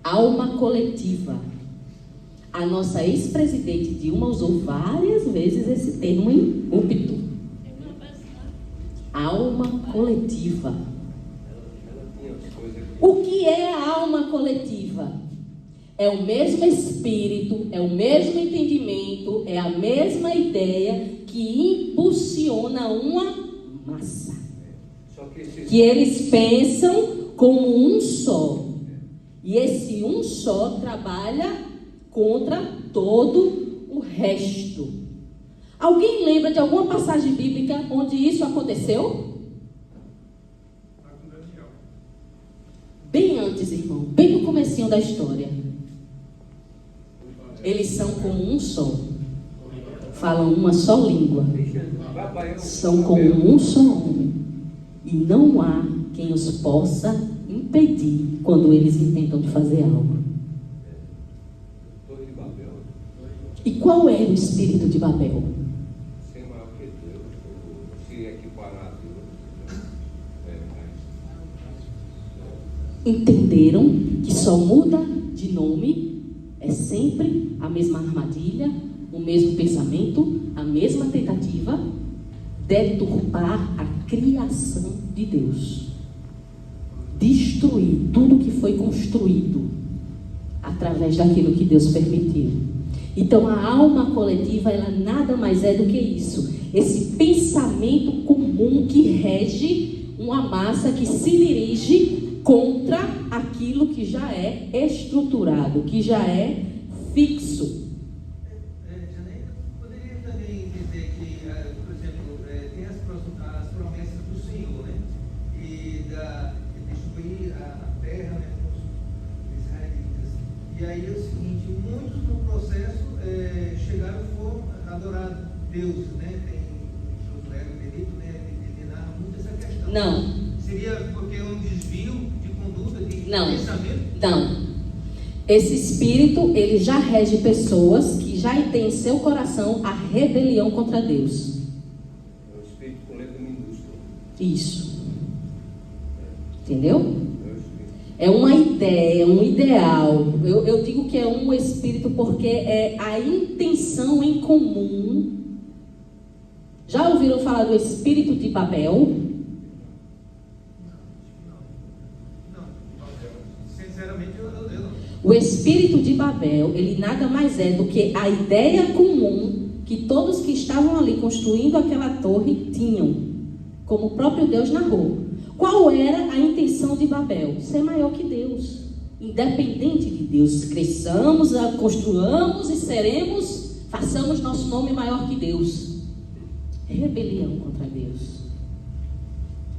Alma coletiva. A nossa ex-presidente Dilma usou várias vezes esse termo em púlpito. Alma coletiva. O que é a alma coletiva? É o mesmo espírito, é o mesmo entendimento, é a mesma ideia que impulsiona uma massa. Que eles pensam como um só. E esse um só trabalha contra todo o resto. Alguém lembra de alguma passagem bíblica onde isso aconteceu? Bem antes, irmão, bem no comecinho da história. Eles são como um só. Falam uma só língua. São como um só homem. E não há quem os possa impedir quando eles intentam de fazer algo. E qual era o espírito de Babel? entenderam que só muda de nome, é sempre a mesma armadilha, o mesmo pensamento, a mesma tentativa, deturpar a criação de Deus, destruir tudo que foi construído através daquilo que Deus permitiu. Então a alma coletiva, ela nada mais é do que isso, esse pensamento comum que rege uma massa que se dirige contra aquilo que já é estruturado, que já é fixo. Janeiro, poderia também dizer que, por exemplo, tem as promessas do Senhor, né? E de destruir a terra, né, com os israelitas. E aí é o seguinte, muitos no processo chegaram e foram adorar Deus, né? Tem Josué, Benito, né? Ele narra muito essa questão. Não. Seria porque é um desvio de conduta, de Não. pensamento? Não. Esse espírito, ele já rege pessoas que já têm em seu coração a rebelião contra Deus. É o espírito com letra minúscula. Isso. Entendeu? É o espírito. É uma ideia, um ideal. Eu digo que é um espírito porque é a intenção em comum. Já ouviram falar do espírito de Babel? Sinceramente, eu não. O espírito de Babel, ele nada mais é do que a ideia comum que todos que estavam ali construindo aquela torre tinham, como o próprio Deus narrou. Qual era a intenção de Babel? Ser maior que Deus, independente de Deus. Cresçamos, construamos e seremos, façamos nosso nome maior que Deus. Rebelião contra Deus.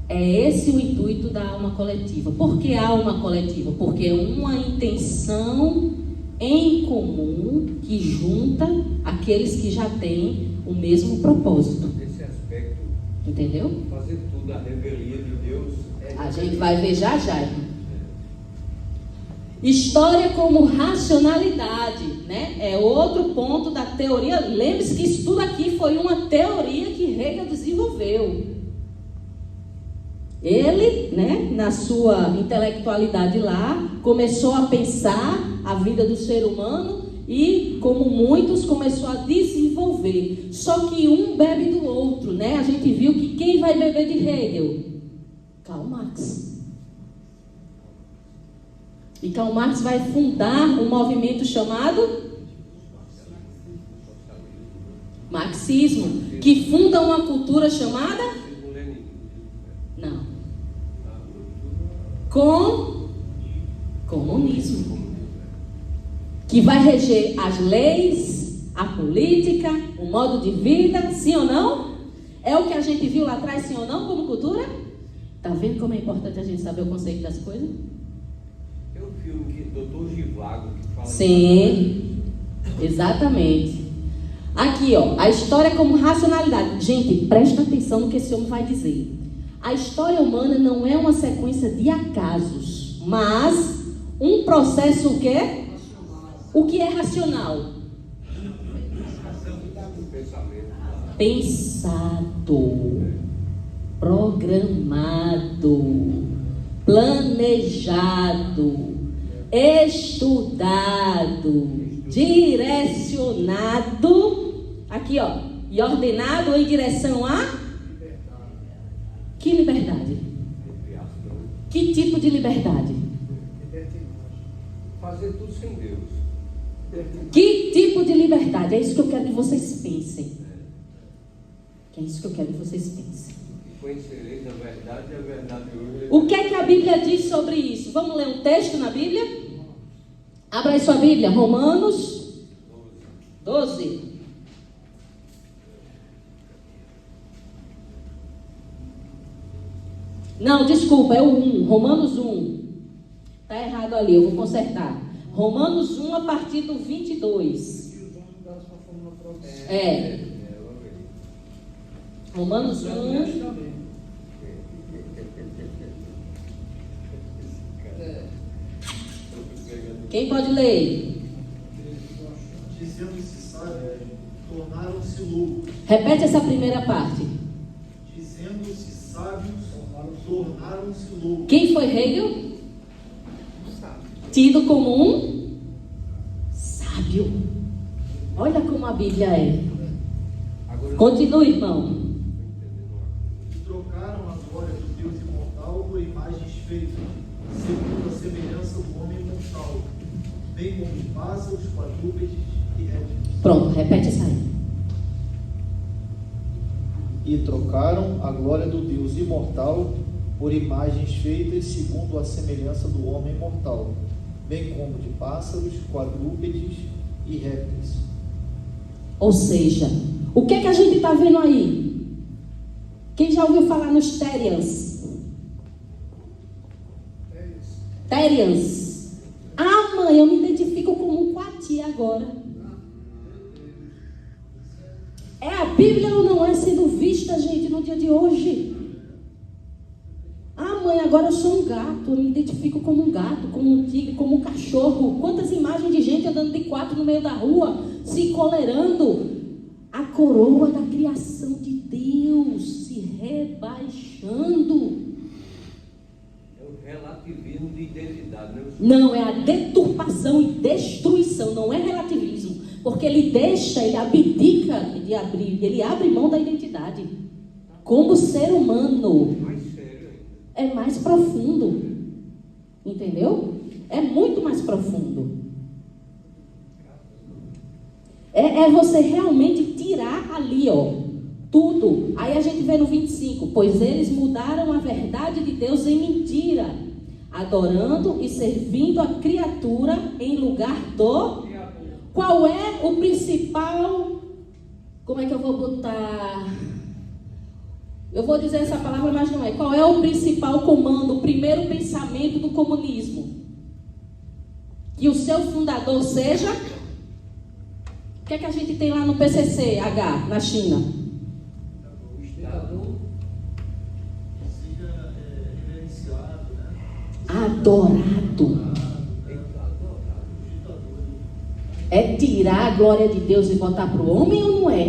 É esse o intuito da alma coletiva. Por que alma coletiva? Porque é uma intenção em comum que junta aqueles que já têm o mesmo propósito. Nesse aspecto, Entendeu? fazer tudo a revelia de Deus A gente vai ver já já. História como racionalidade, né? É outro ponto da teoria. Lembre-se que isso tudo aqui foi uma teoria que Hegel desenvolveu. Ele, né, na sua intelectualidade lá, começou a pensar a vida do ser humano e, como muitos, começou a desenvolver. Só que um bebe do outro, né? A gente viu que quem vai beber de Hegel? Karl Marx. E Karl Marx vai fundar um movimento chamado marxismo, que funda uma cultura chamada não. Comunismo. Que vai reger as leis, a política, o modo de vida, sim ou não? É o que a gente viu lá atrás, sim ou não, como cultura? Tá vendo como é importante a gente saber o conceito das coisas? Tem um filme que Dr. Givago que fala. Sim, exatamente. Aqui, ó, a história como racionalidade. Gente, presta atenção no que esse homem vai dizer. A história humana não é uma sequência de acasos, mas um processo o quê? O que é racional? Pensado, programado, planejado, estudado, direcionado, aqui ó, e ordenado em direção a que liberdade? Que tipo de liberdade? Fazer tudo sem Deus. Que tipo de liberdade? É isso que eu quero que vocês pensem. É isso que eu quero que vocês pensem. Foi inserido na verdade e a verdade hoje. O que é que a Bíblia diz sobre isso? Vamos ler um texto na Bíblia? Abra aí sua Bíblia, Romanos 12. Não, desculpa, é o 1, Romanos 1. Está errado ali, eu vou consertar. Romanos 1 a partir do 22. É. Romanos 1. Quem pode ler? Dizendo-se sábios, tornaram-se loucos. Repete essa primeira parte. Dizendo-se sábios, tornaram-se loucos. Quem foi Hegel? tido como um sábio. Olha como a Bíblia é. Continue, irmão. E trocaram a glória do Deus imortal por imagens feitas, segundo a semelhança do homem mortal, bem como de pássaros, quadrúpedes e répteis. Pronto, repete isso aí. E trocaram a glória do Deus imortal por imagens feitas segundo a semelhança do homem mortal, bem como de pássaros, quadrúpedes e répteis. Ou seja, o que é que a gente está vendo aí? Quem já ouviu falar nos Therians? Therians. Ah, mãe, eu me identifico como um Quati agora. É a Bíblia ou não é sendo vista, gente, no dia de hoje? Ah, mãe, agora eu sou um gato. Eu me identifico como um gato, como um tigre, como um cachorro. Quantas imagens de gente andando de quatro no meio da rua, se encolerando. A coroa da criação de Deus se rebaixando. É o relativismo de identidade, né? Não, é a deturpação e destruição, não é relativismo. Porque ele deixa, ele abdica de abrir, ele abre mão da identidade. Como ser humano. Mais sério ainda. É mais profundo. Entendeu? É muito mais profundo. É você realmente tirar ali, ó, tudo. Aí a gente vê no 25, pois eles mudaram a verdade de Deus em mentira, adorando e servindo a criatura em lugar do... Qual é o principal... Como é que eu vou botar... Eu vou dizer essa palavra, mas não é. Qual é o principal comando, o primeiro pensamento do comunismo? Que o seu fundador seja... O que é que a gente tem lá no PCC-H, na China? O Estado seja reverenciado, né? Adorado. É tirar a glória de Deus e botar para o homem ou não é?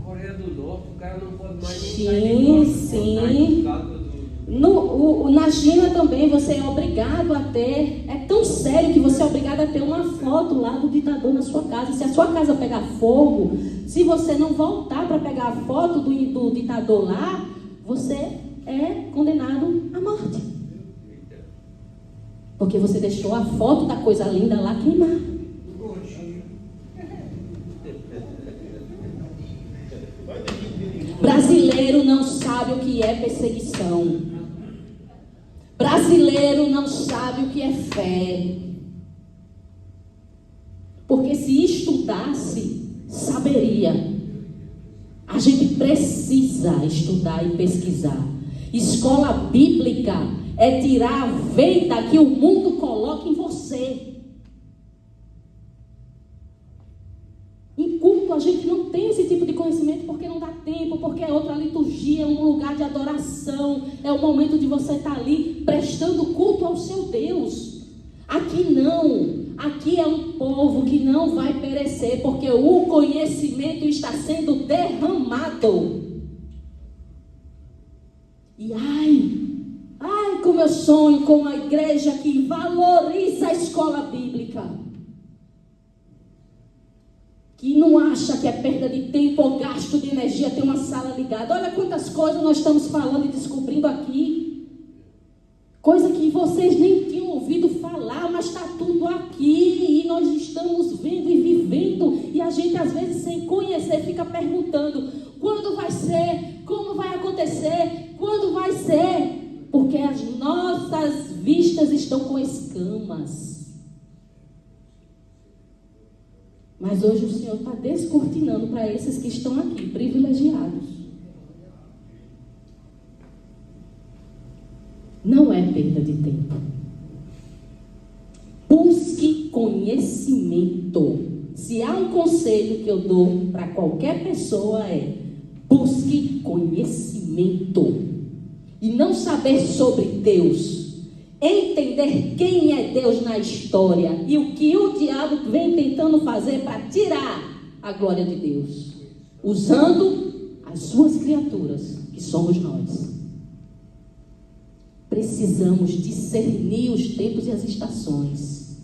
Coreia do Norte, o cara não pode mais Sim. Na China também você é obrigado a ter, é tão sério que você é obrigado a ter uma foto lá do ditador na sua casa. Se a sua casa pegar fogo, se você não voltar para pegar a foto do ditador lá, você é condenado à morte. Porque você deixou a foto da coisa linda lá queimar. Brasileiro não sabe o que é perseguição. Brasileiro não sabe o que é fé. Porque se estudasse, saberia. A gente precisa estudar e pesquisar. Escola bíblica é tirar a venda que o mundo coloca em você. Em culto a gente não tem esse tipo de conhecimento porque não dá tempo, porque é outra liturgia, é um lugar de adoração, é o momento de você estar ali prestando culto ao seu Deus. Aqui não, aqui é um povo que não vai perecer, porque o conhecimento está sendo derramado. E ai, como eu sonho com uma igreja que valoriza a escola bíblica. Que não acha que é perda de tempo ou gasto de energia ter uma sala ligada. Olha quantas coisas nós estamos falando e descobrindo aqui. Coisa que vocês nem tinham ouvido falar, mas está tudo aqui. E nós estamos vendo e vivendo. E a gente às vezes sem conhecer fica perguntando: quando vai ser? Como vai acontecer? Quando vai ser? Porque as nossas vistas estão com escamas. Mas hoje o Senhor está descortinando para esses que estão aqui, privilegiados. Não é perda de tempo. Busque conhecimento. Se há um conselho que eu dou para qualquer pessoa é: busque conhecimento. E não saber sobre Deus. Entender quem é Deus na história e o que o diabo vem tentando fazer para tirar a glória de Deus, usando as suas criaturas, que somos nós. Precisamos discernir os tempos e as estações.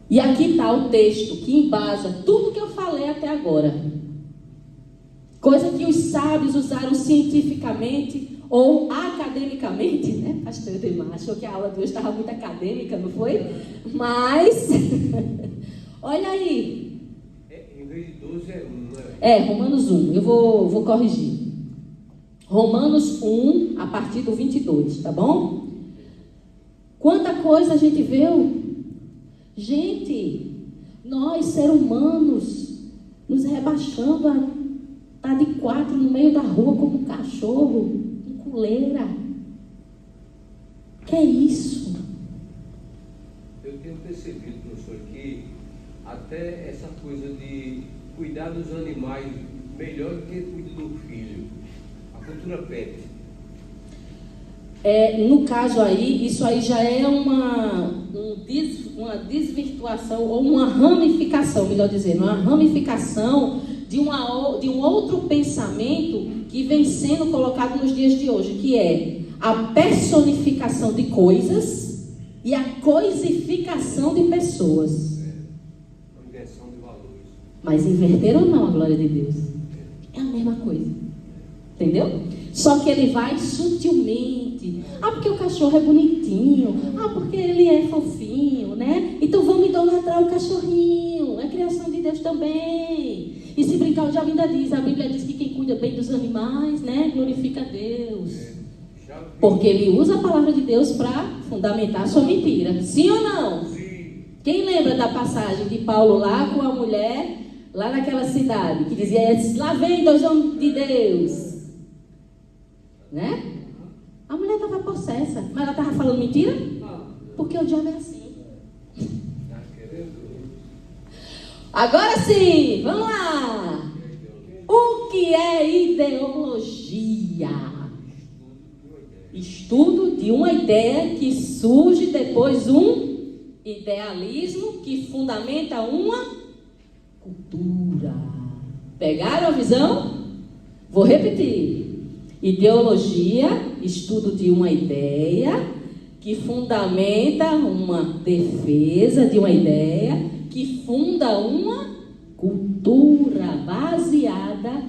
E aqui está o texto que embasa tudo que eu falei até agora. Coisa que os sábios usaram cientificamente ou academicamente, né? Pastor Edemar achou que a aula de hoje estava muito acadêmica, não foi? Mas, olha aí. Em vez de 12 é 1, né? Romanos 1, eu vou corrigir. Romanos 1, a partir do 22, tá bom? Quanta coisa a gente viu. Gente, nós, seres humanos, nos rebaixando a estar de 4 no meio da rua como um cachorro, com coleira. Que é isso? Eu tenho percebido, professor, que até essa coisa de cuidar dos animais melhor do que cuidar do filho. A cultura pet. No caso aí, isso aí já é uma desvirtuação ou uma ramificação, melhor dizendo, uma ramificação de um outro pensamento que vem sendo colocado nos dias de hoje, que é a personificação de coisas e a coisificação de pessoas. A inversão de valores. Mas inverteram ou não a glória de Deus? É a mesma coisa. Entendeu? Só que ele vai sutilmente. Porque o cachorro é bonitinho. Porque ele é fofinho, né? Então vamos idolatrar o cachorrinho. É criação de Deus também. E se brincar, o diabo ainda diz. A Bíblia diz que quem cuida bem dos animais, né? Glorifica a Deus. Porque ele usa a palavra de Deus para fundamentar a sua mentira. Sim ou não? Sim. Quem lembra da passagem de Paulo lá com a mulher, lá naquela cidade, que dizia, lá vem 2 homens de Deus. Né? A mulher estava possessa, mas ela estava falando mentira? Porque o diabo é assim. Agora sim, vamos lá. O que é ideologia? Estudo de uma ideia que surge depois um idealismo que fundamenta uma cultura. Pegaram a visão? Vou repetir. Ideologia, estudo de uma ideia que fundamenta uma defesa de uma ideia que funda uma cultura baseada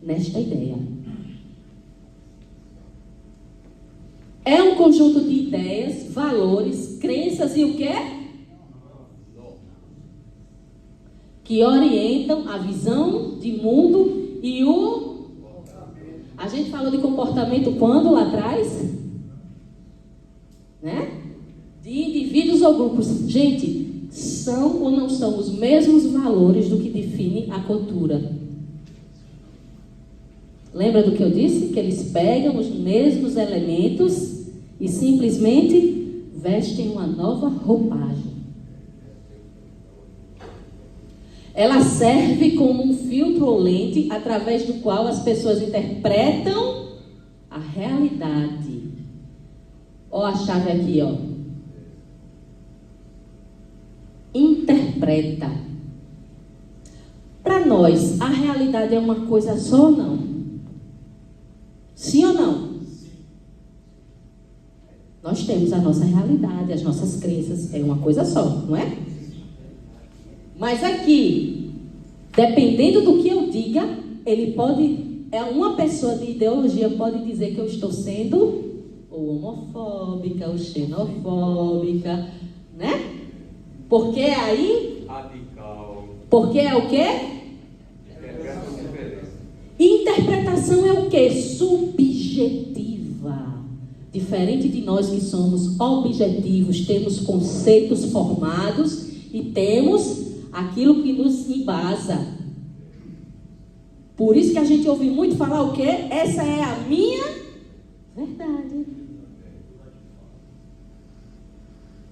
nesta ideia. É um conjunto de ideias, valores, crenças e o quê? Que orientam a visão de mundo e o... A gente falou de comportamento quando lá atrás? Né? De indivíduos ou grupos. Gente, são ou não são os mesmos valores do que define a cultura? Lembra do que eu disse? Que eles pegam os mesmos elementos e simplesmente vestem uma nova roupagem. Ela serve como um filtro ou lente através do qual as pessoas interpretam a realidade. Ó a chave aqui, ó. Interpreta. Para nós, a realidade é uma coisa só ou não? Sim ou não? Nós temos a nossa realidade, as nossas crenças, é uma coisa só, não é? Mas aqui, dependendo do que eu diga, ele pode, uma pessoa de ideologia pode dizer que eu estou sendo ou homofóbica, ou xenofóbica, né? Porque aí... Radical. Porque é o quê? Interpretação é o quê? Subjetiva. Diferente de nós que somos objetivos, temos conceitos formados e temos aquilo que nos embasa. Por isso que a gente ouve muito falar o quê? Essa é a minha verdade.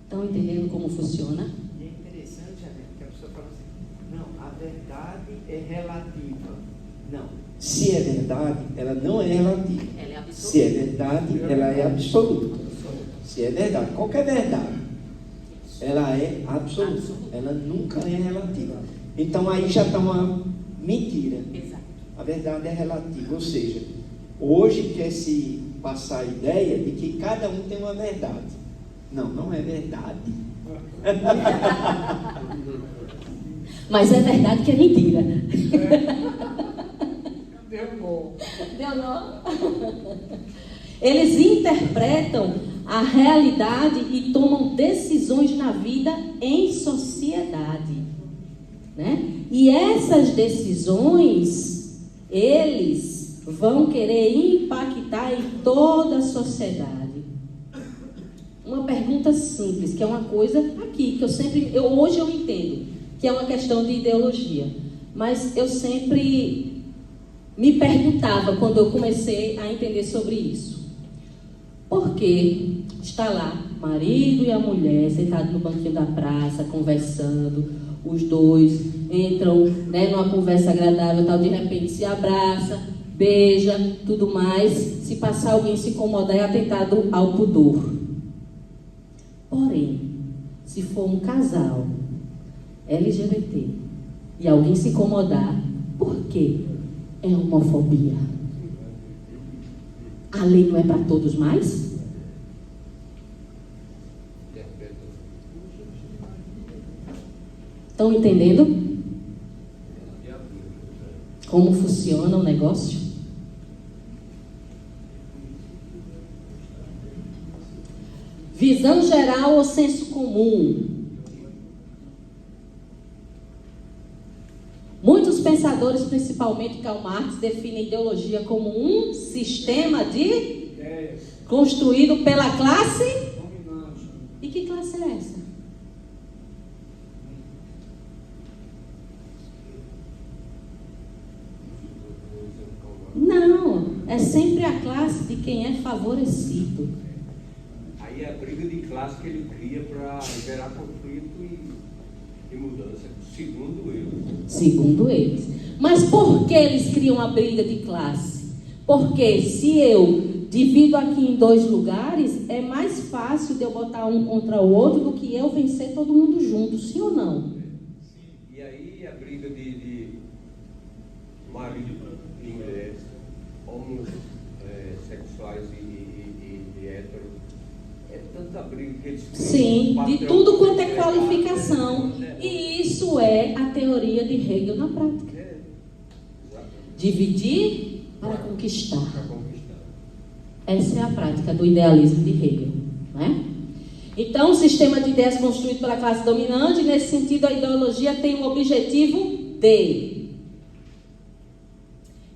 Estão entendendo como funciona? E é interessante, que a pessoa fala assim, não, a verdade é relativa. Não, se é verdade, ela não é relativa. Ela é absoluta. Se é verdade, ela é absoluta. Se é verdade, qualquer verdade, ela é absoluta. Ela nunca é relativa. Então aí já está uma mentira. Exato. A verdade é relativa, ou seja, hoje quer se passar a ideia de que cada um tem uma verdade. Não, não é verdade. Mas é verdade que é mentira. Deu bom. Deu não? Eles interpretam a realidade e tomam decisões na vida em sociedade, né? E essas decisões, eles vão querer impactar em toda a sociedade. Uma pergunta simples, que é uma coisa aqui, que hoje eu entendo, que é uma questão de ideologia. Mas eu sempre me perguntava, quando eu comecei a entender sobre isso. Por que está lá o marido e a mulher sentados no banquinho da praça, conversando, os dois entram, né, numa conversa agradável, tal, de repente se abraça, beija, tudo mais, se passar alguém se incomodar é atentado ao pudor. Porém, se for um casal LGBT e alguém se incomodar, por quê? É homofobia. A lei não é para todos mais? Estão entendendo como funciona o negócio? Visão geral ou senso comum? Muitos pensadores, principalmente Karl Marx, definem ideologia como um sistema de construído pela classe. E que classe é essa? Não, é sempre a classe de quem é favorecido. Aí é a briga de classe que ele cria para gerar conflito e mudança, segundo eles. Mas por que eles criam a briga de classe? Porque se eu divido aqui em 2 lugares, é mais fácil de eu botar um contra o outro do que eu vencer todo mundo junto, sim ou não? Sim. E aí a briga de marido e mulheres, homossexuais e héteros, é tanta briga que eles criam. Sim, de tudo quanto é qualificação. E isso é a teoria de Hegel na prática. Dividir para conquistar. Essa é a prática do idealismo de Hegel, não é? Então, o sistema de ideias construído pela classe dominante, nesse sentido, a ideologia tem o objetivo de...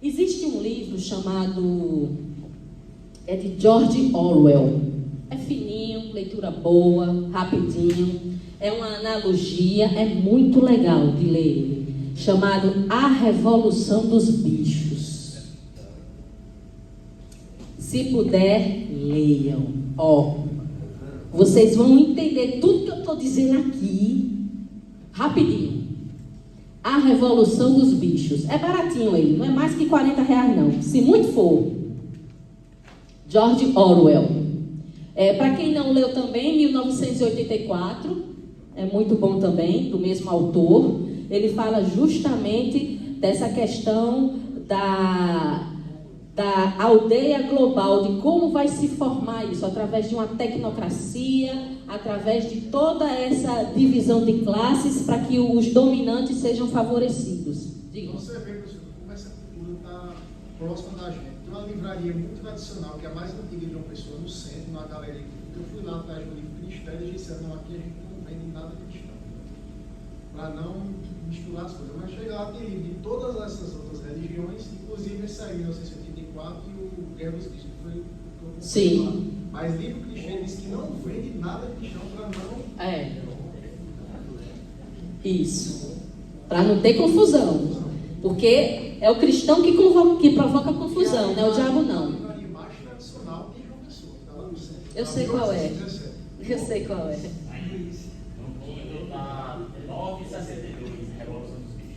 Existe um livro chamado... é de George Orwell. É fininho, leitura boa, rapidinho. É uma analogia, é muito legal de ler ele. Chamado A Revolução dos Bichos. Se puder, leiam. Vocês vão entender tudo que eu estou dizendo aqui, rapidinho. A Revolução dos Bichos. É baratinho ele, não é mais que R$40 não, se muito for. George Orwell. Para quem não leu também, 1984, é muito bom também, do mesmo autor. Ele fala justamente dessa questão da aldeia global, de como vai se formar isso, através de uma tecnocracia, através de toda essa divisão de classes, para que os dominantes sejam favorecidos. Diga. Você vê, professor, como essa cultura está próxima da gente. Tem uma livraria muito tradicional, que é a mais antiga de uma pessoa, no centro, na galeria. Eu fui lá atrás do livro cristão e disseram, não, aqui a gente não vende nada cristão, para não misturar as coisas. Mas chega lá, tem livro de todas essas outras religiões, inclusive esse aí, 1984, e o Guerra dos Cristãos, que foi o que eu comprei. Sim. Lá. Mas livro cristão diz que não vende nada cristão para não... Isso. Para não ter confusão. Porque é o cristão que provoca confusão, não é o diabo não. Eu sei qual é. Eu sei qual é.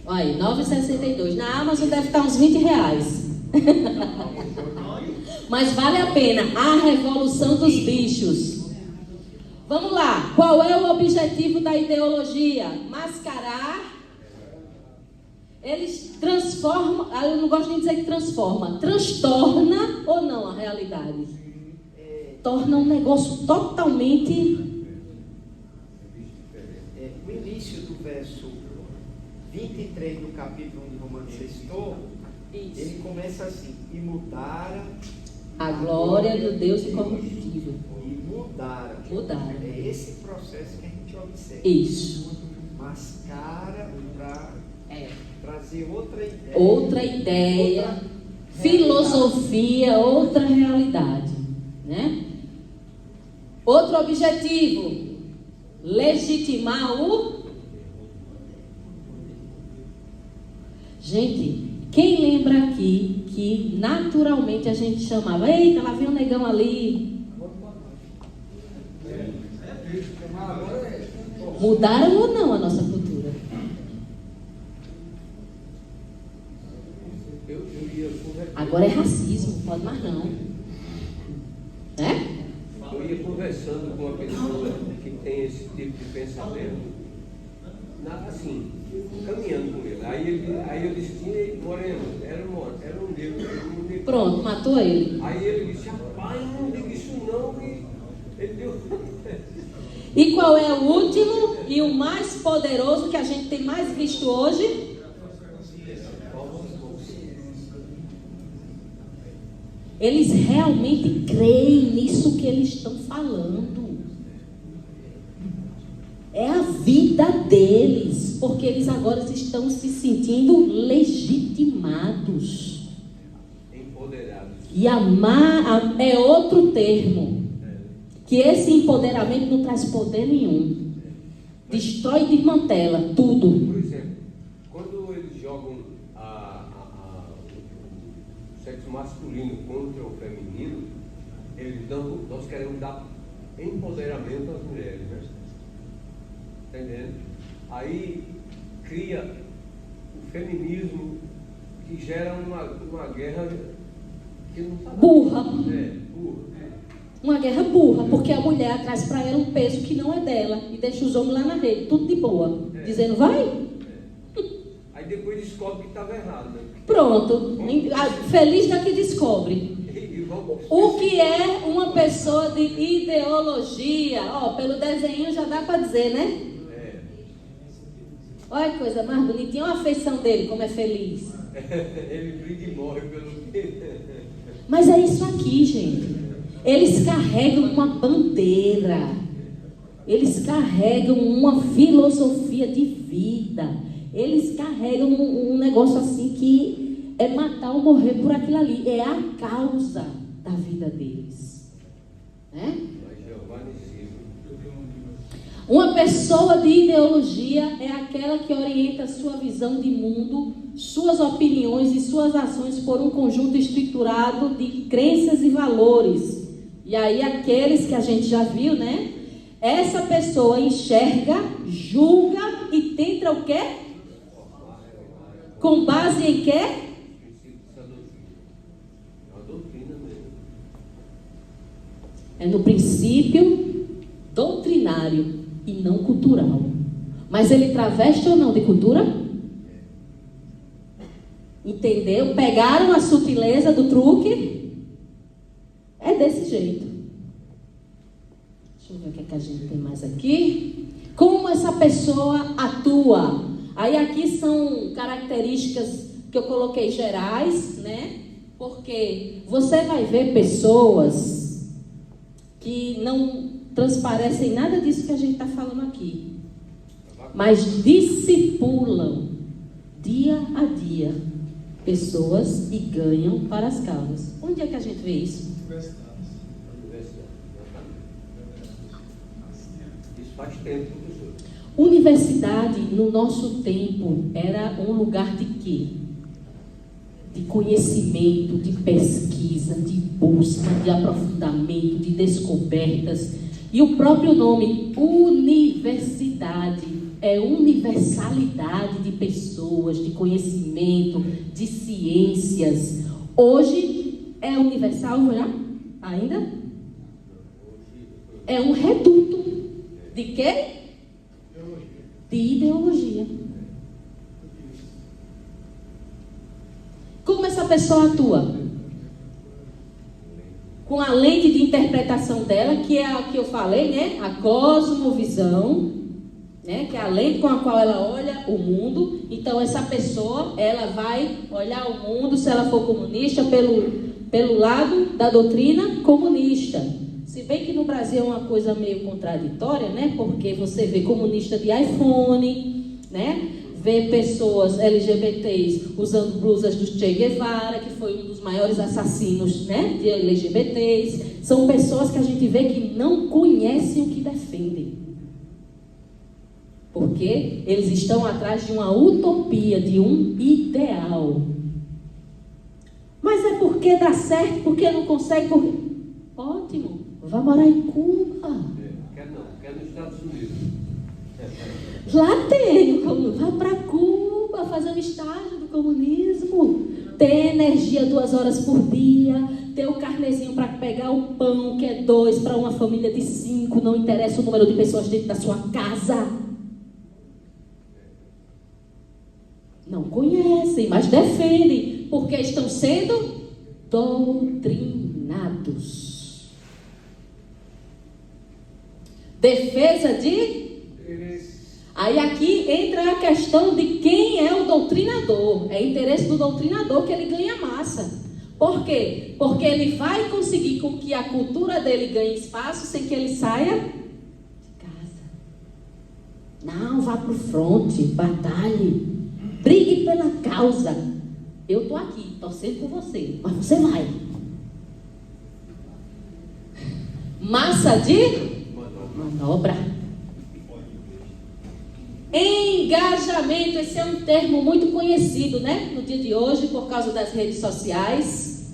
Olha aí, 9,62. Na Amazon deve estar uns R$20. Mas vale a pena. A Revolução dos Bichos. Vamos lá. Qual é o objetivo da ideologia? Mascarar. Eles transformam, eu não gosto nem de dizer que transforma. Transtorna ou não a realidade? Torna um negócio totalmente... O início do verso 23 do capítulo 1 de Romanos que você citou, Isso. ele começa assim: e mudaram A glória do Deus incorruptível. E mudaram. Mudaram. É esse processo que a gente observa. Isso. Mascara para É. trazer outra ideia. Outra ideia, filosofia, outra realidade, né? Outro objetivo, legitimar o... Gente, quem lembra aqui que naturalmente a gente chamava, eita, lá vem um negão ali. Mudaram ou não a nossa cultura? Agora é racismo, pode mais não. Né? Eu ia conversando com uma pessoa que tem esse tipo de pensamento, assim, caminhando com ele. Aí eu disse, Moreno, era um negro. Pronto, matou ele. Aí ele disse, rapaz, não diga isso não, e ele deu... E qual é o último e o mais poderoso que a gente tem mais visto hoje? Eles realmente creem nisso que eles estão falando. É a vida deles, porque eles agora estão se sentindo legitimados. Empoderados. E amar é outro termo. Que esse empoderamento não traz poder nenhum. Destrói e desmantela tudo. Por exemplo, quando eles jogam o sexo masculino contra o feminino, nós queremos dar empoderamento às mulheres, né? Está entendendo? Aí cria o feminismo que gera uma guerra que não está... Burra. Burra. Uma guerra burra, porque a mulher traz para ela um peso que não é dela e deixa os homens lá na rede, tudo de boa, dizendo vai. Aí depois descobre que estava errado, né? Pronto, feliz da que descobre. O que é uma pessoa de ideologia? Pelo desenho já dá para dizer, né? Olha que coisa mais bonitinha, olha a afeição dele, como é feliz. Ele briga e morre pelo... Mas é isso aqui, gente. Eles carregam uma bandeira. Eles carregam uma filosofia de vida. Eles carregam um negócio assim que é matar ou morrer por aquilo ali. É a causa da vida deles. Né? Uma pessoa de ideologia é aquela que orienta sua visão de mundo, suas opiniões e suas ações por um conjunto estruturado de crenças e valores. E aí aqueles que a gente já viu, né? Essa pessoa enxerga, julga e tenta o quê? Com base em quê? É no princípio doutrinário e não cultural. Mas ele traveste ou não de cultura? Entendeu? Pegaram a sutileza do truque? É desse jeito. Deixa eu ver o que é que a gente tem mais aqui. Como essa pessoa atua? Aí aqui são características que eu coloquei gerais, né? Porque você vai ver pessoas que não transparecem nada disso que a gente está falando aqui. Mas discipulam dia a dia pessoas e ganham para as causas. Onde é que a gente vê isso? Isso faz tempo, professor. Universidade, no nosso tempo, era um lugar de quê? De conhecimento, de pesquisa, de busca, de aprofundamento, de descobertas. E o próprio nome, universidade, é universalidade de pessoas, de conhecimento, de ciências. Hoje é universal já? Ainda? É um reduto. De quê? De ideologia. Como essa pessoa atua? Com a lente de interpretação dela, que é a que eu falei, né? A cosmovisão. né? Que é a lente com a qual ela olha o mundo. Então essa pessoa, ela vai olhar o mundo, se ela for comunista, pelo lado da doutrina comunista. Se bem que no Brasil é uma coisa meio contraditória, né? Porque você vê comunista de iPhone, né? Vê pessoas LGBTs usando blusas do Che Guevara, que foi um dos maiores assassinos, né, de LGBTs. São pessoas que a gente vê que não conhecem o que defendem. Porque eles estão atrás de uma utopia, de um ideal. Mas é porque dá certo, porque não consegue. Ótimo, vá morar em Cuba. Quer nos Estados Unidos. Lá tem, vá para Cuba fazer um estágio do comunismo, ter energia 2 horas por dia, ter o carnezinho para pegar o pão, que é 2 para uma família de 5, não interessa o número de pessoas dentro da sua casa. Não conhecem, mas defendem, porque estão sendo doutrinados. Defesa de... Aí aqui entra a questão de quem é o doutrinador. É interesse do doutrinador que ele ganha massa. Por quê? Porque ele vai conseguir com que a cultura dele ganhe espaço sem que ele saia de casa. Não, vá para o fronte, batalhe, brigue pela causa. Eu estou aqui, torcendo por você, mas você vai. Massa de manobra. Engajamento, esse é um termo muito conhecido, né? No dia de hoje, por causa das redes sociais.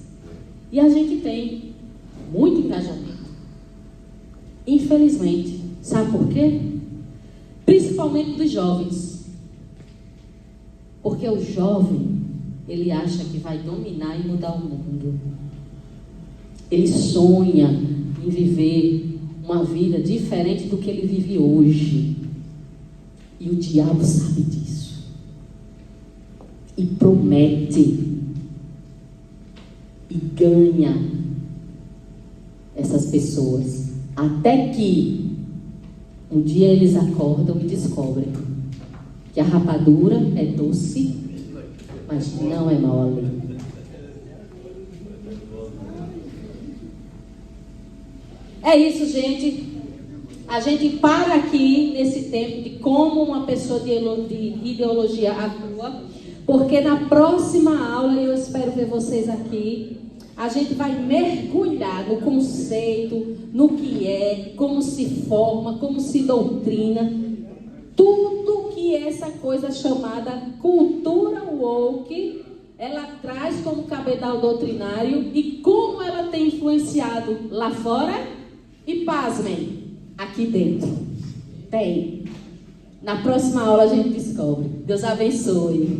E a gente tem muito engajamento. Infelizmente. Sabe por quê? Principalmente dos jovens. Porque o jovem, ele acha que vai dominar e mudar o mundo. Ele sonha em viver uma vida diferente do que ele vive hoje. E o diabo sabe disso. E promete. E ganha essas pessoas. Até que um dia eles acordam e descobrem que a rapadura é doce, mas não é mole. É isso, gente. A gente para aqui nesse tempo de como uma pessoa de ideologia atua, porque na próxima aula, eu espero ver vocês aqui, a gente vai mergulhar no conceito, no que é, como se forma, como se doutrina, tudo que essa coisa chamada cultura woke, ela traz como cabedal doutrinário e como ela tem influenciado lá fora e, pasmem, aqui dentro. Tem. Na próxima aula a gente descobre. Deus abençoe.